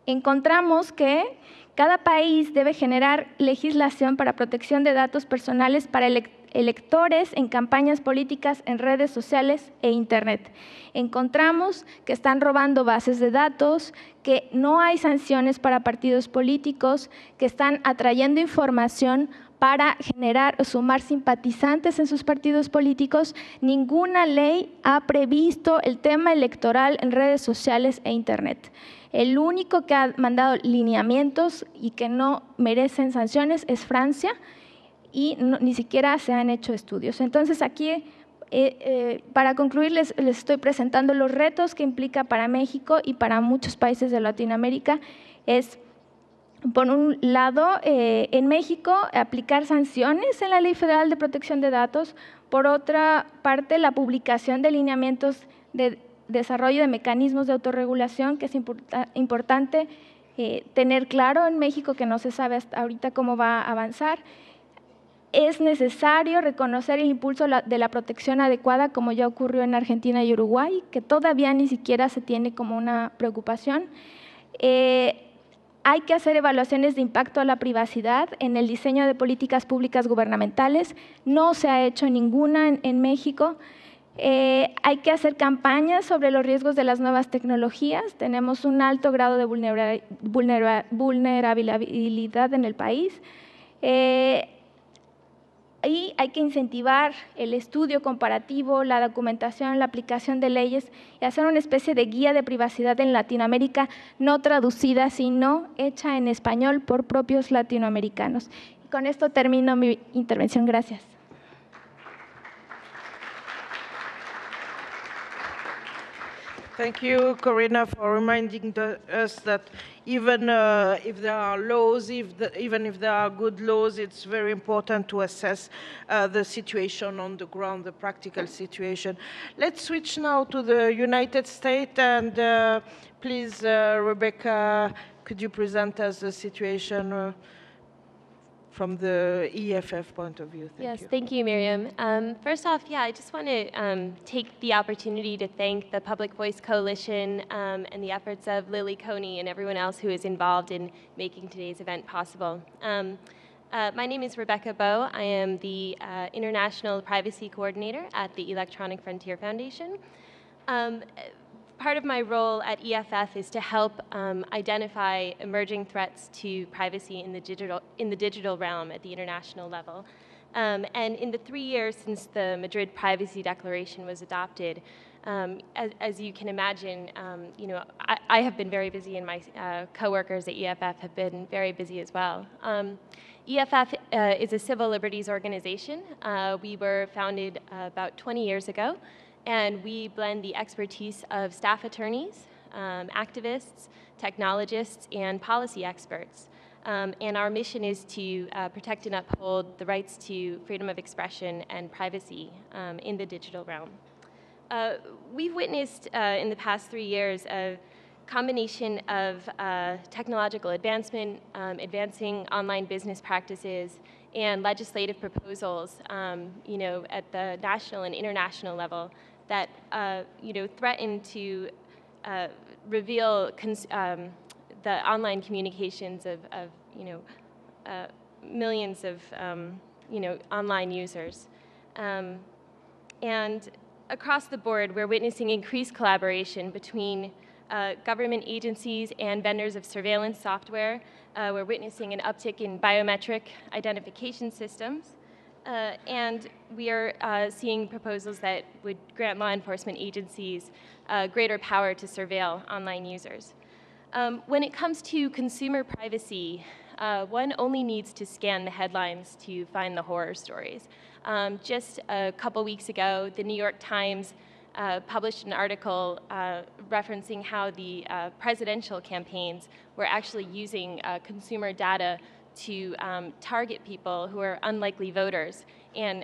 Encontramos que cada país debe generar legislación para protección de datos personales para electores en campañas políticas en redes sociales e Internet. Encontramos que están robando bases de datos, que no hay sanciones para partidos políticos, que están atrayendo información para generar o sumar simpatizantes en sus partidos políticos. Ninguna ley ha previsto el tema electoral en redes sociales e Internet. El único que ha mandado lineamientos y que no merecen sanciones es Francia, y ni siquiera se han hecho estudios. Entonces, aquí, para concluir, les estoy presentando los retos que implica para México y para muchos países de Latinoamérica. Es, por un lado, en México, aplicar sanciones en la Ley Federal de Protección de Datos. Por otra parte, la publicación de lineamientos de desarrollo de mecanismos de autorregulación, que es importante tener claro en México, que no se sabe hasta ahorita cómo va a avanzar. Es necesario reconocer el impulso de la protección adecuada, como ya ocurrió en Argentina y Uruguay, que todavía ni siquiera se tiene como una preocupación. Hay que hacer evaluaciones de impacto a la privacidad en el diseño de políticas públicas gubernamentales. No se ha hecho ninguna en México. Hay que hacer campañas sobre los riesgos de las nuevas tecnologías. Tenemos un alto grado de vulnerabilidad en el país. Y hay que incentivar el estudio comparativo, la documentación, la aplicación de leyes y hacer una especie de guía de privacidad en Latinoamérica, no traducida, sino hecha en español por propios latinoamericanos. Y con esto termino mi intervención. Gracias. Thank you, Corina, for reminding us that even if there are laws, even if there are good laws, it's very important to assess the situation on the ground, the practical situation. Let's switch now to the United States, and please, Rebecca, could you present us the situation from the EFF point of view? Thank you, Miriam. First off, I just want to take the opportunity to thank the Public Voice Coalition and the efforts of Lily Coney and everyone else who is involved in making today's event possible. My name is Rebecca Bowe. I am the International Privacy Coordinator at the Electronic Frontier Foundation. Part of my role at EFF is to help identify emerging threats to privacy in the digital realm at the international level. And in the 3 years since the Madrid Privacy Declaration was adopted, as you can imagine, I have been very busy, and my coworkers at EFF have been very busy as well. EFF is a civil liberties organization. We were founded about 20 years ago. And we blend the expertise of staff attorneys, activists, technologists, and policy experts. And our mission is to protect and uphold the rights to freedom of expression and privacy in the digital realm. We've witnessed in the past 3 years a combination of technological advancement, advancing online business practices, and legislative proposals, at the national and international level that threaten to reveal the online communications of millions of online users. And across the board, we're witnessing increased collaboration between government agencies and vendors of surveillance software. We're witnessing an uptick in biometric identification systems. And we are seeing proposals that would grant law enforcement agencies greater power to surveil online users. When it comes to consumer privacy, one only needs to scan the headlines to find the horror stories. Just a couple weeks ago, the New York Times published an article referencing how the presidential campaigns were actually using consumer data to target people who are unlikely voters and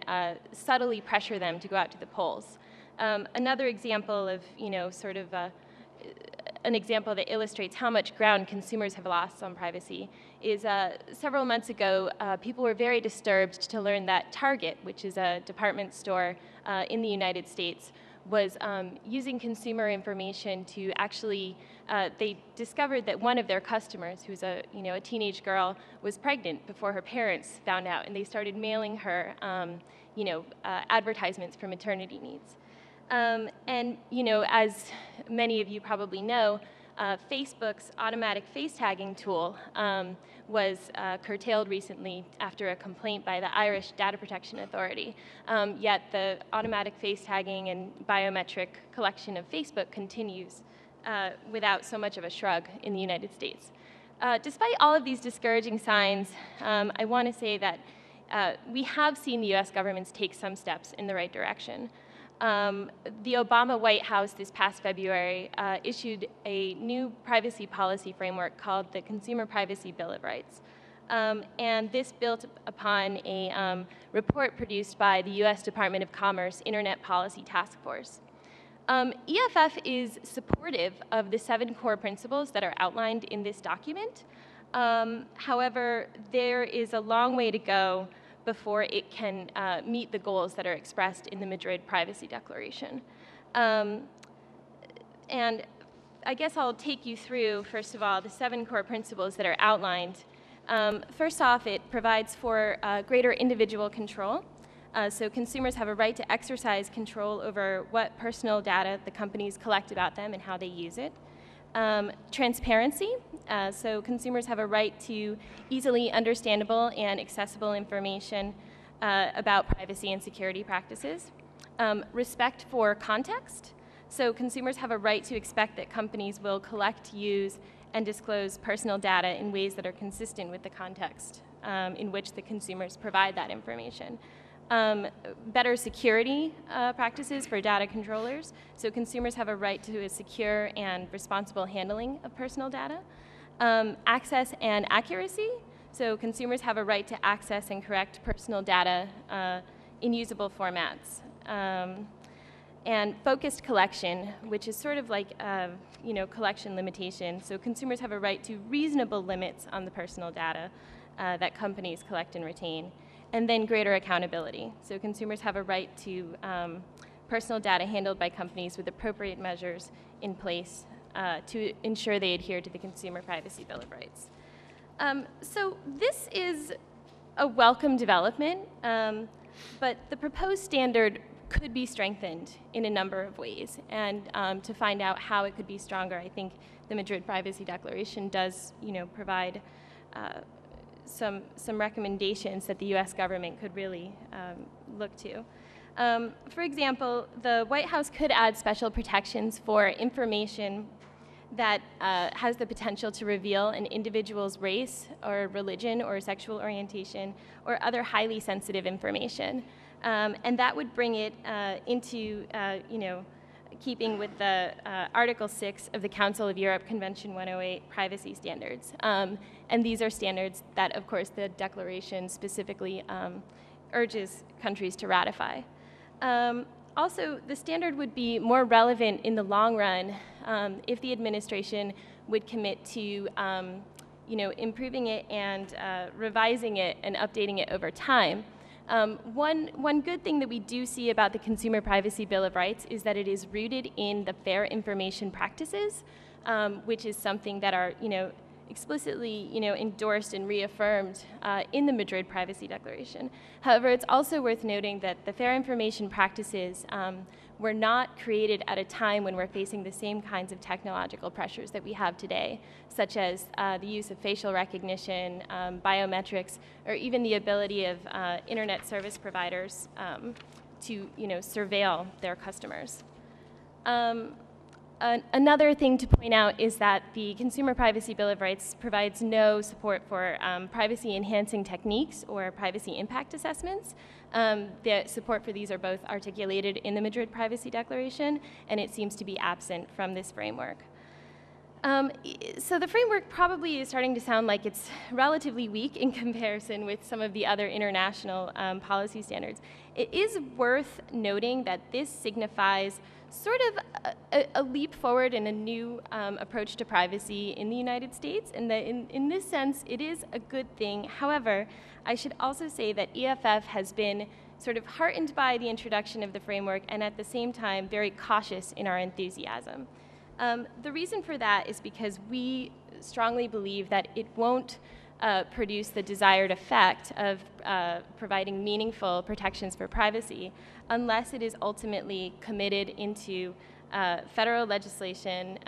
subtly pressure them to go out to the polls. Another example of, sort of an example that illustrates how much ground consumers have lost on privacy is several months ago, people were very disturbed to learn that Target, which is a department store in the United States, was using consumer information to actually, they discovered that one of their customers, who's a teenage girl, was pregnant before her parents found out, and they started mailing her advertisements for maternity needs. And as many of you probably know, Facebook's automatic face tagging tool was curtailed recently after a complaint by the Irish Data Protection Authority. Yet the automatic face tagging and biometric collection of Facebook continues without so much of a shrug in the United States. Despite all of these discouraging signs, I want to say that we have seen the US governments take some steps in the right direction. The Obama White House this past February issued a new privacy policy framework called the Consumer Privacy Bill of Rights. And this built upon a report produced by the US Department of Commerce Internet Policy Task Force. EFF is supportive of the 7 core principles that are outlined in this document. However, there is a long way to go before it can meet the goals that are expressed in the Madrid Privacy Declaration. And I guess I'll take you through, first of all, the 7 core principles that are outlined. First off, it provides for greater individual control. So consumers have a right to exercise control over what personal data the companies collect about them and how they use it. Transparency, so consumers have a right to easily understandable and accessible information about privacy and security practices. Respect for context, so consumers have a right to expect that companies will collect, use, and disclose personal data in ways that are consistent with the context in which the consumers provide that information. Better security practices for data controllers. So consumers have a right to a secure and responsible handling of personal data. Access and accuracy. So consumers have a right to access and correct personal data in usable formats. And focused collection, which is sort of like collection limitation. So consumers have a right to reasonable limits on the personal data that companies collect and retain. And then greater accountability. So consumers have a right to personal data handled by companies with appropriate measures in place to ensure they adhere to the Consumer Privacy Bill of Rights. So this is a welcome development, but the proposed standard could be strengthened in a number of ways. And to find out how it could be stronger, I think the Madrid Privacy Declaration does, provide some recommendations that the US government could really look to. For example, the White House could add special protections for information that has the potential to reveal an individual's race or religion or sexual orientation or other highly sensitive information. And that would bring it into, keeping with the Article 6 of the Council of Europe Convention 108 privacy standards. And these are standards that, of course, the declaration specifically urges countries to ratify. Also, the standard would be more relevant in the long run if the administration would commit to improving it and revising it and updating it over time. One good thing that we do see about the Consumer Privacy Bill of Rights is that it is rooted in the fair information practices, which is something that are explicitly endorsed and reaffirmed in the Madrid Privacy Declaration. However, it's also worth noting that the fair information practices were not created at a time when we're facing the same kinds of technological pressures that we have today, such as the use of facial recognition, biometrics, or even the ability of internet service providers to surveil their customers. Another thing to point out is that the Consumer Privacy Bill of Rights provides no support for privacy-enhancing techniques or privacy impact assessments. The support for these are both articulated in the Madrid Privacy Declaration, and it seems to be absent from this framework. So the framework probably is starting to sound like it's relatively weak in comparison with some of the other international policy standards. It is worth noting that this signifies sort of a leap forward in a new approach to privacy in the United States, and that in this sense, it is a good thing. However, I should also say that EFF has been sort of heartened by the introduction of the framework and at the same time very cautious in our enthusiasm. The reason for that is because we strongly believe that it won't produce the desired effect of providing meaningful protections for privacy unless it is ultimately committed into federal legislation,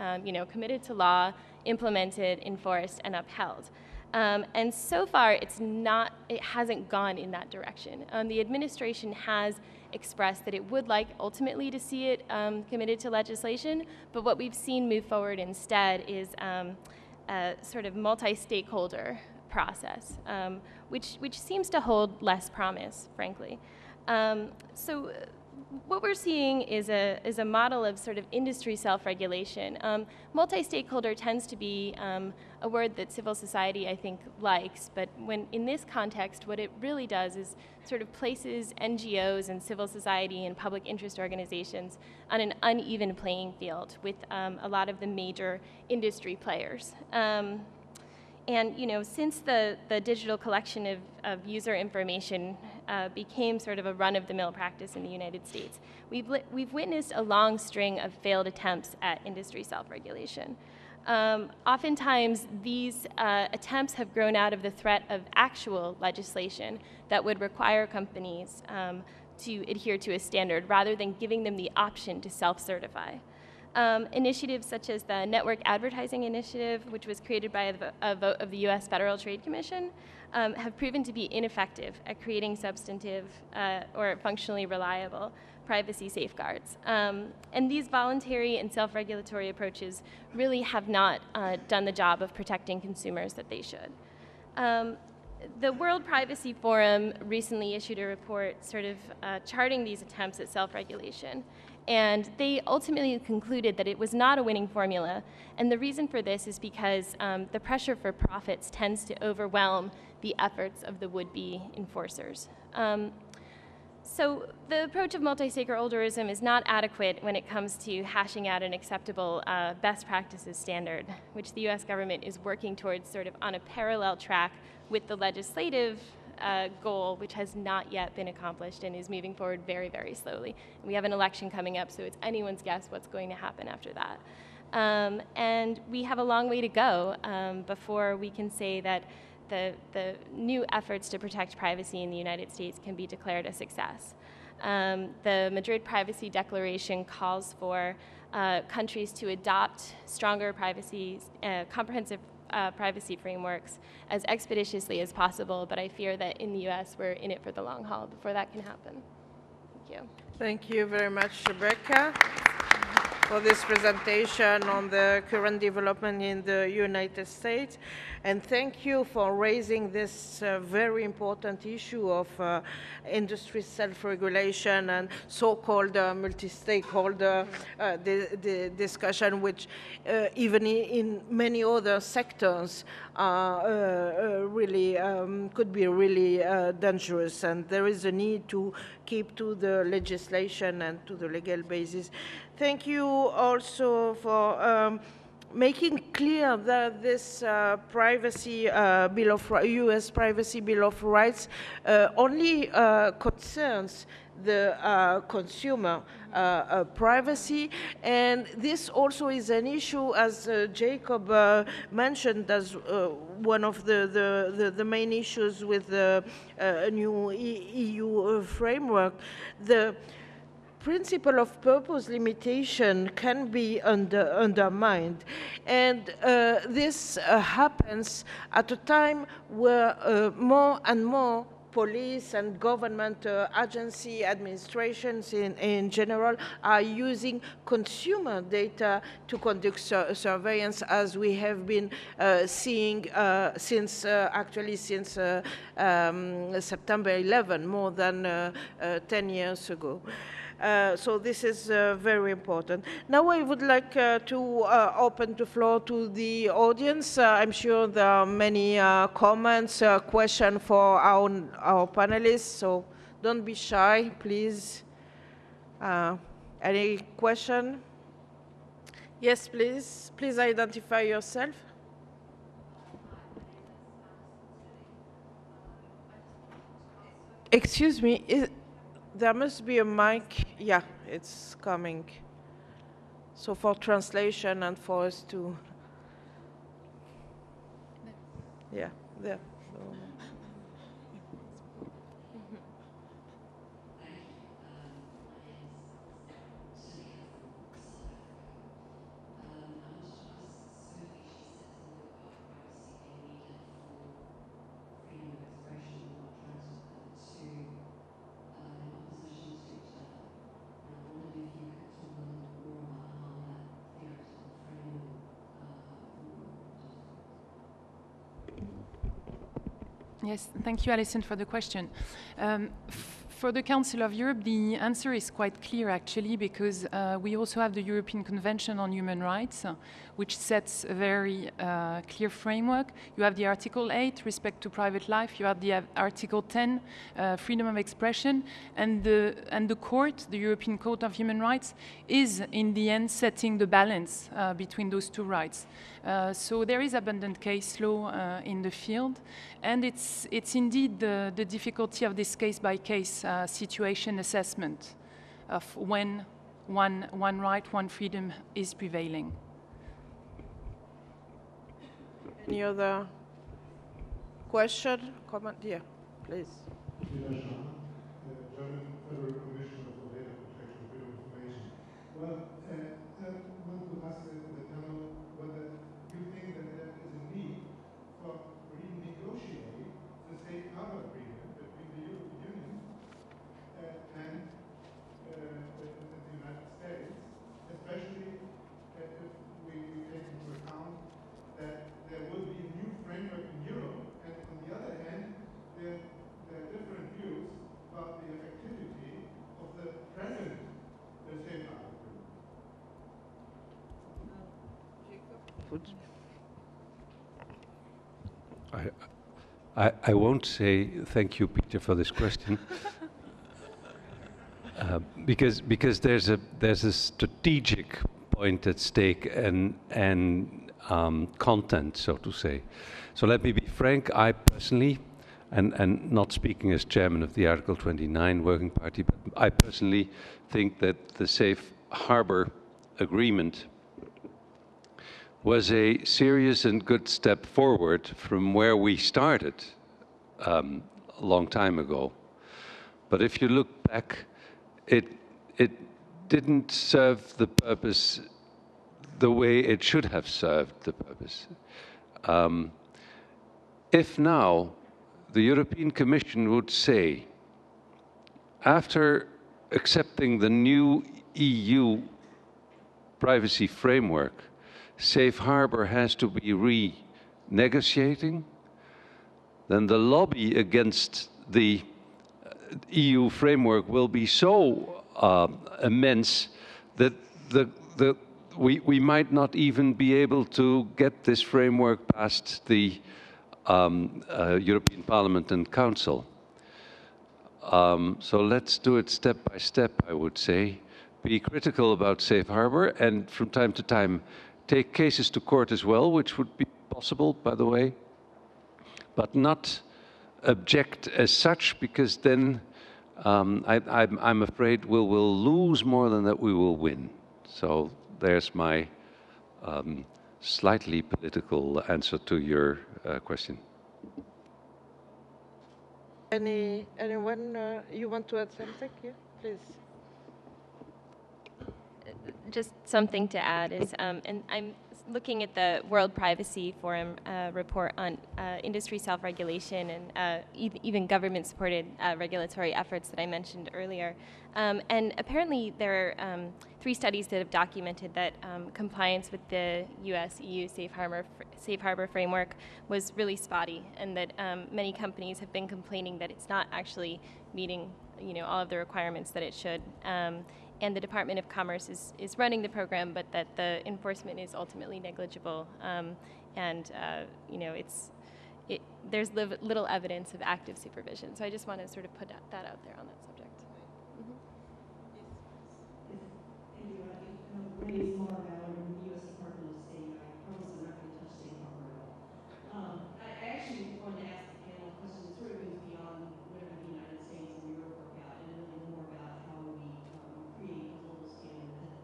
committed to law, implemented, enforced, and upheld. And so far, it hasn't gone in that direction. The administration has expressed that it would like ultimately to see it committed to legislation, but what we've seen move forward instead is a sort of multi-stakeholder process, which seems to hold less promise, frankly. So what we're seeing is a model of sort of industry self-regulation. Multi-stakeholder tends to be a word that civil society, I think, likes, but when in this context, what it really does is sort of places NGOs and civil society and public interest organizations on an uneven playing field with a lot of the major industry players. And since the digital collection of user information became sort of a run-of-the-mill practice in the United States, we've witnessed a long string of failed attempts at industry self-regulation. Oftentimes, these attempts have grown out of the threat of actual legislation that would require companies to adhere to a standard rather than giving them the option to self-certify. Initiatives such as the Network Advertising Initiative, which was created by a vote of the US Federal Trade Commission, have proven to be ineffective at creating substantive or functionally reliable privacy safeguards. And these voluntary and self-regulatory approaches really have not done the job of protecting consumers that they should. The World Privacy Forum recently issued a report sort of charting these attempts at self-regulation. And they ultimately concluded that it was not a winning formula. And the reason for this is because the pressure for profits tends to overwhelm the efforts of the would-be enforcers. So the approach of multi-stakeholderism is not adequate when it comes to hashing out an acceptable best practices standard, which the US government is working towards sort of on a parallel track with the legislative goal, which has not yet been accomplished and is moving forward very, very slowly. And we have an election coming up, so it's anyone's guess what's going to happen after that. And we have a long way to go before we can say that the new efforts to protect privacy in the United States can be declared a success. The Madrid Privacy Declaration calls for countries to adopt stronger privacy, comprehensive privacy frameworks as expeditiously as possible, but I fear that in the US we're in it for the long haul before that can happen. Thank you. Thank you very much, Rebecca, for this presentation on the current development in the United States. And thank you for raising this very important issue of industry self-regulation and so-called multi-stakeholder discussion, which even in many other sectors really could be really dangerous. And there is a need to keep to the legislation and to the legal basis. Thank you also for making clear that this privacy bill of U.S. Privacy Bill of Rights only concerns the consumer privacy, and this also is an issue, as Jacob mentioned, as one of the main issues with the new EU framework. The principle of purpose limitation can be undermined, and this happens at a time where more and more police and government agency administrations in general are using consumer data to conduct surveillance, as we have been seeing since September 11, more than 10 years ago. So this is very important. Now I would like to open the floor to the audience. I'm sure there are many comments, questions for our panelists, so don't be shy, please. Any question? Yes, please. Please identify yourself. Excuse me, there must be a mic. Yeah, it's coming. So for translation and for us to, yeah, there. So. Yes, thank you, Alison, for the question. For the Council of Europe, the answer is quite clear, actually, because we also have the European Convention on Human Rights, which sets a very clear framework. You have the Article 8, respect to private life. You have the Article 10, freedom of expression. And the court, the European Court of Human Rights, is, in the end, setting the balance between those two rights. So there is abundant case law in the field, and it's indeed the difficulty of this case-by-case situation assessment of when one right, one freedom is prevailing. Any other question, comment? Yeah, please. German Federal Commissioner for Data Protection and Freedom of Information. Well, I want to ask the panel whether you think that there is a need for renegotiating the safe harbor agreement between the European Union and the United States, especially if we take into account that there will be a new framework in Europe, and on the other hand, there are different views about the effectivity of the present safe harbor agreement. I won't say thank you, Peter, for this question, because there's a strategic point at stake and content, so to say. So let me be frank. I personally, and not speaking as chairman of the Article 29 Working Party, but I personally think that the Safe Harbor Agreement was a serious and good step forward from where we started a long time ago. But if you look back, it didn't serve the purpose the way it should have served the purpose. If now the European Commission would say, after accepting the new EU privacy framework, Safe Harbor has to be renegotiating, then the lobby against the EU framework will be so immense that we might not even be able to get this framework past the European Parliament and Council. So let's do it step by step, I would say. Be critical about Safe Harbor, and from time to time take cases to court as well, which would be possible, by the way, but not object as such, because then I'm afraid we will lose more than that we will win. So there's my slightly political answer to your question. Anyone, you want to add something? Yeah, please. Just something to add is, and I'm looking at the World Privacy Forum report on industry self-regulation and even government-supported regulatory efforts that I mentioned earlier. And apparently there are 3 studies that have documented that compliance with the US-EU safe harbor framework was really spotty, and that many companies have been complaining that it's not actually meeting all of the requirements that it should. And the Department of Commerce is running the program, but that the enforcement is ultimately negligible. There's little evidence of active supervision. So I just want to sort of put that out there on that subject. My name is Laura Ballard. I'm with the U.S. Department of State. I promise I'm not going to touch safe harbor at all. I actually wanted to ask the panel a question that sort of goes beyond whatever the United States and Europe work out, and really more about how we create a global standard that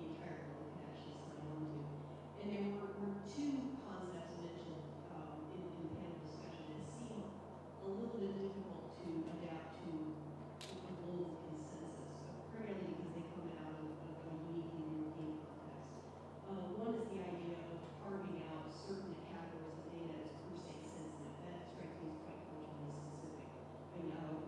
the entire world can actually sign on to. And there were 2 concepts mentioned in the panel discussion that seem a little bit difficult to adapt to a global consensus, primarily because they come out of a uniquely European context. One is the idea of carving out certain categories of data as per se sensitive. That strikes me as quite culturally specific.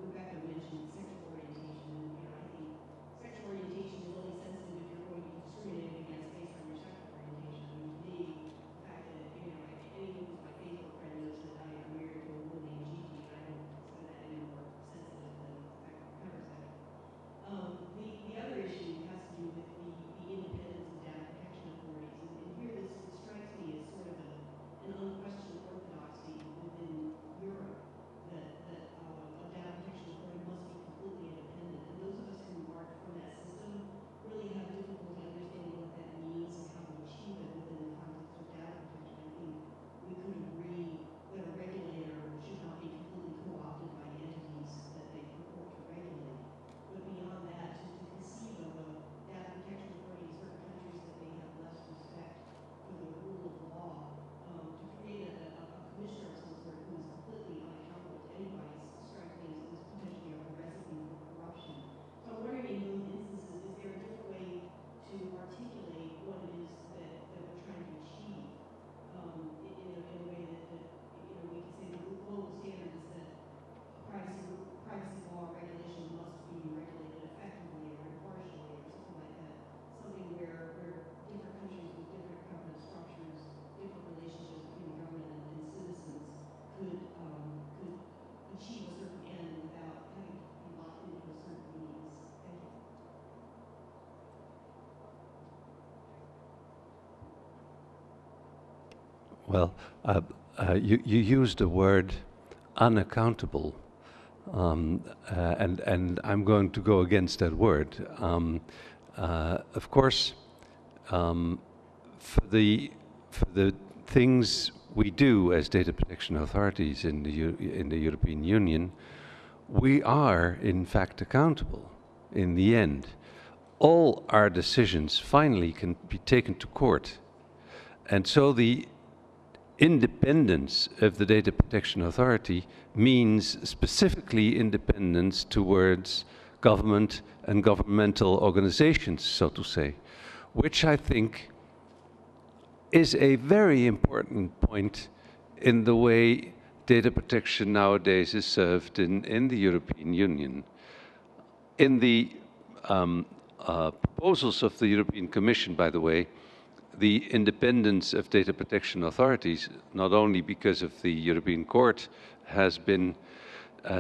Rebecca mentioned sexual orientation, and I think sexual orientation is only sensitive if you're going to be discriminated against based on your sexual orientation. To me, the fact that anyone who's my Facebook friend knows that I am married to a woman named Gigi, and I don't consider that any more sensitive than the fact that it covers that. The other issue has to do with the independence of data protection authorities. And here this strikes me as sort of an unquestioned orthodoxy within Europe that a data protection authority must be completely independent. And those of us who aren't from that system really have difficulty understanding what that means and how to achieve it within the context of data protection. I think we could agree that a regulator should not be completely co-opted by the entities that they purport to regulate. But beyond that, to conceive of a data protection authority in certain countries that they have less respect for the rule of law, to create a commissioner of some sort who is completely unaccountable to anybody strikes me as potentially a recipe for corruption. So I'm wondering, in those instances, is there a different way to articulate what it is that we're trying to achieve in a way that we can say the global standard is that privacy law regulation must be regulated effectively or impartially or something like that. Something where different countries with different government structures, different relationships between government and citizens could achieve a certain end without having to be locked into a certain means. Thank you. Well, you used the word unaccountable, and I'm going to go against that word. Of course, for the things we do as data protection authorities in the European Union, we are in fact accountable in the end. All our decisions finally can be taken to court, and so the independence of the Data Protection Authority means specifically independence towards government and governmental organizations, so to say, which I think is a very important point in the way data protection nowadays is served in the European Union. In the proposals of the European Commission, by the way, the independence of data protection authorities, not only because of the European Court, has been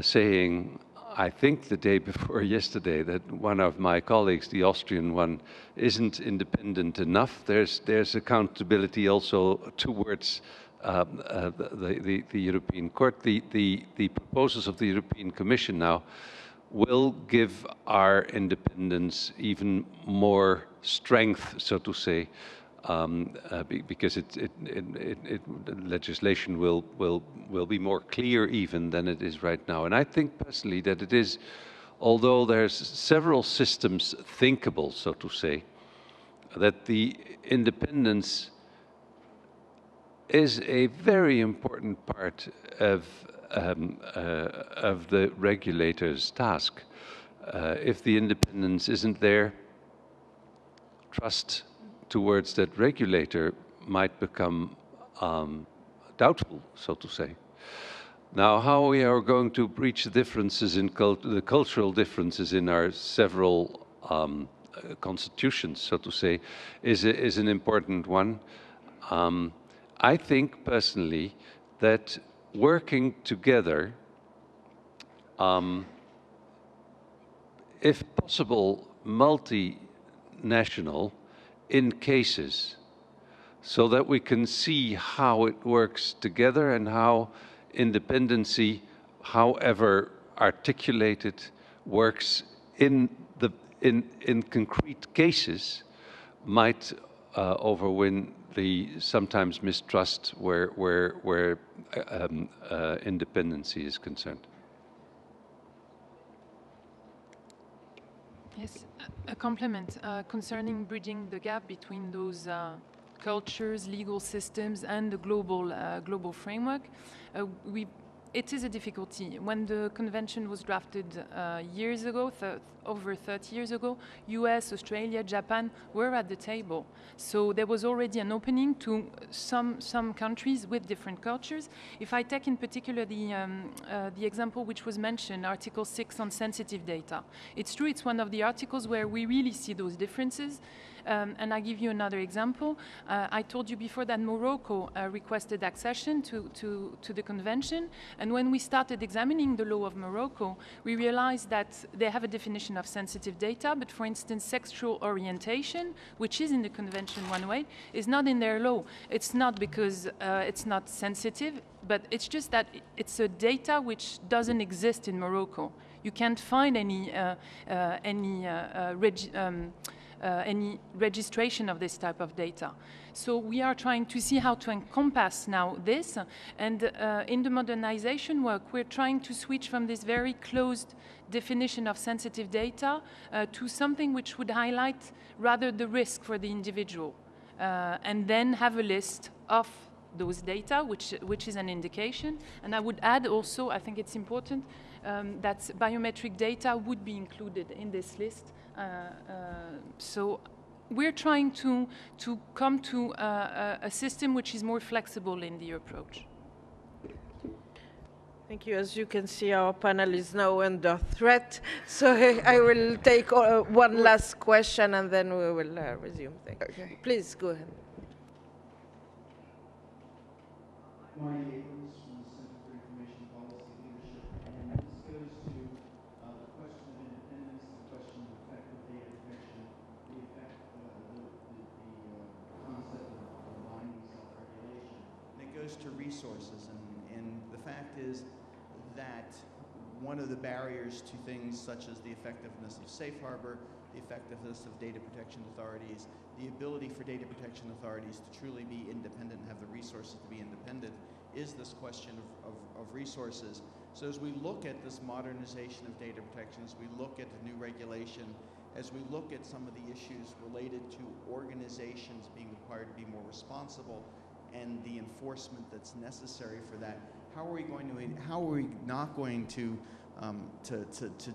saying, I think the day before yesterday, that one of my colleagues, the Austrian one, isn't independent enough. There's accountability also towards the European Court. The proposals of the European Commission now will give our independence even more strength, so to say, because legislation will be more clear even than it is right now. And I think personally that it is, although there's several systems thinkable, so to say, that the independence is a very important part of the regulator's task. If the independence isn't there, trust towards that regulator might become doubtful, so to say. Now, how we are going to breach the differences in the cultural differences in our several constitutions, so to say, is an important one. I think personally that working together, if possible, multinational in cases, so that we can see how it works together and how independency, however articulated, works in concrete cases, might overwin the sometimes mistrust where independency is concerned. Yes, a compliment concerning bridging the gap between those cultures, legal systems, and the global framework. It is a difficulty. When the convention was drafted years ago, over 30 years ago, US, Australia, Japan were at the table. So there was already an opening to some countries with different cultures. If I take in particular the example which was mentioned, Article 6 on sensitive data. It's true, it's one of the articles where we really see those differences. And I give you another example. I told you before that Morocco requested accession to the convention. And when we started examining the law of Morocco, we realized that they have a definition of sensitive data, but for instance, sexual orientation, which is in the convention one way, is not in their law. It's not because it's not sensitive, but it's just that it's a data which doesn't exist in Morocco. You can't find any registration of this type of data. So we are trying to see how to encompass now this, and in the modernization work, we're trying to switch from this very closed definition of sensitive data to something which would highlight rather the risk for the individual, and then have a list of those data, which is an indication. And I would add also, I think it's important, that biometric data would be included in this list. So we're trying to come to a system which is more flexible in the approach. Thank you. As you can see, our panel is now under threat. So I will take one last question and then we will resume. Okay. Please go ahead. Marty Abrams from the Center for Information Policy Leadership, and this goes to the question of independence, the question of effective data protection, the effect, the concept of binding self-regulation. And it goes to resources, and the fact is that one of the barriers to things such as the effectiveness of safe harbor, the effectiveness of data protection authorities, the ability for data protection authorities to truly be independent and have the resources to be independent is this question of resources. So as we look at this modernization of data protection, as we look at the new regulation, as we look at some of the issues related to organizations being required to be more responsible and the enforcement that's necessary for that, how are we not going to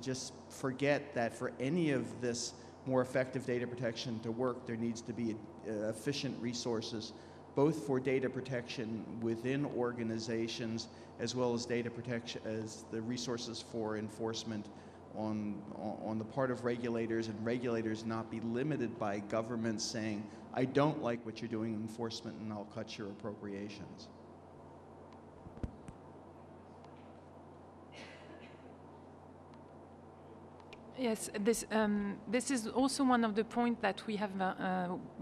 just forget that for any of this more effective data protection to work, there needs to be efficient resources, both for data protection within organizations, as well as data protection as the resources for enforcement on the part of regulators, and regulators not be limited by governments saying, I don't like what you're doing in enforcement and I'll cut your appropriations. Yes, this is also one of the points that we have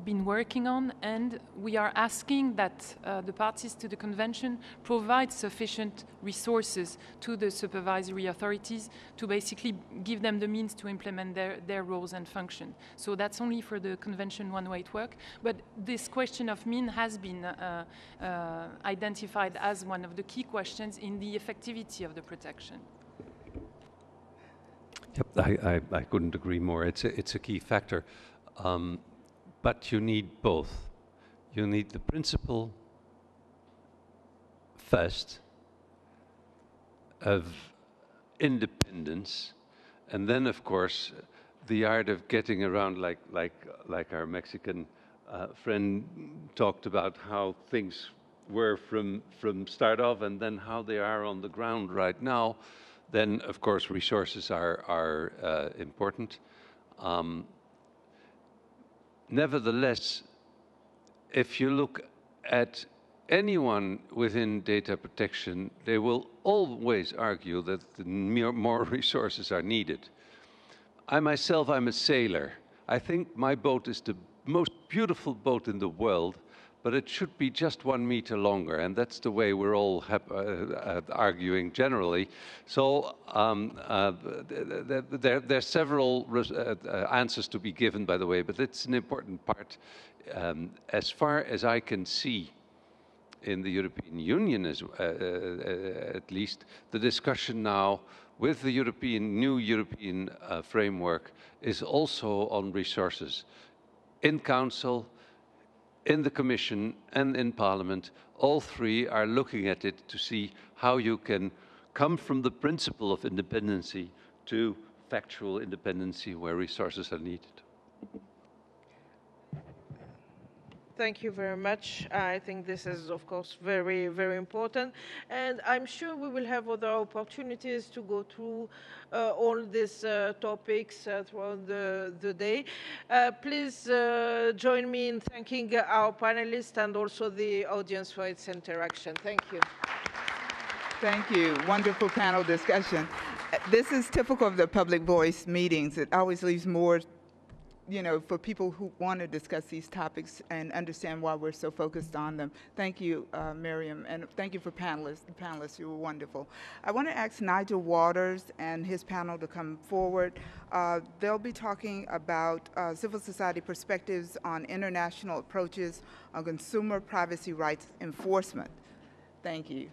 been working on, and we are asking that the parties to the convention provide sufficient resources to the supervisory authorities to basically give them the means to implement their roles and function. So that's only for the convention one-way to work, but this question of mean has been identified as one of the key questions in the effectivity of the protection. Yep, I couldn't agree more. It's a key factor, but you need both. You need the principle first of independence, and then of course the art of getting around, like our Mexican friend talked about how things were from start off and then how they are on the ground right now, then of course resources are important. Nevertheless, if you look at anyone within data protection, they will always argue that more resources are needed. I myself, I'm a sailor. I think my boat is the most beautiful boat in the world, but it should be just 1 meter longer, and that's the way we're all arguing generally. So there are several answers to be given, by the way, but it's an important part. As far as I can see, in the European Union, at least, the discussion now with the new European framework is also on resources. In Council, in the Commission, and in Parliament, all three are looking at it to see how you can come from the principle of independency to factual independency where resources are needed. Thank you very much. I think this is, of course, very, very important. And I'm sure we will have other opportunities to go through all these topics throughout the day. Please join me in thanking our panelists and also the audience for its interaction. Thank you. Thank you. Wonderful panel discussion. This is typical of the Public Voice meetings. It always leaves more, for people who want to discuss these topics and understand why we're so focused on them. Thank you, Miriam, and thank you for the panelists. You were wonderful. I want to ask Nigel Waters and his panel to come forward. They'll be talking about civil society perspectives on international approaches on consumer privacy rights enforcement. Thank you.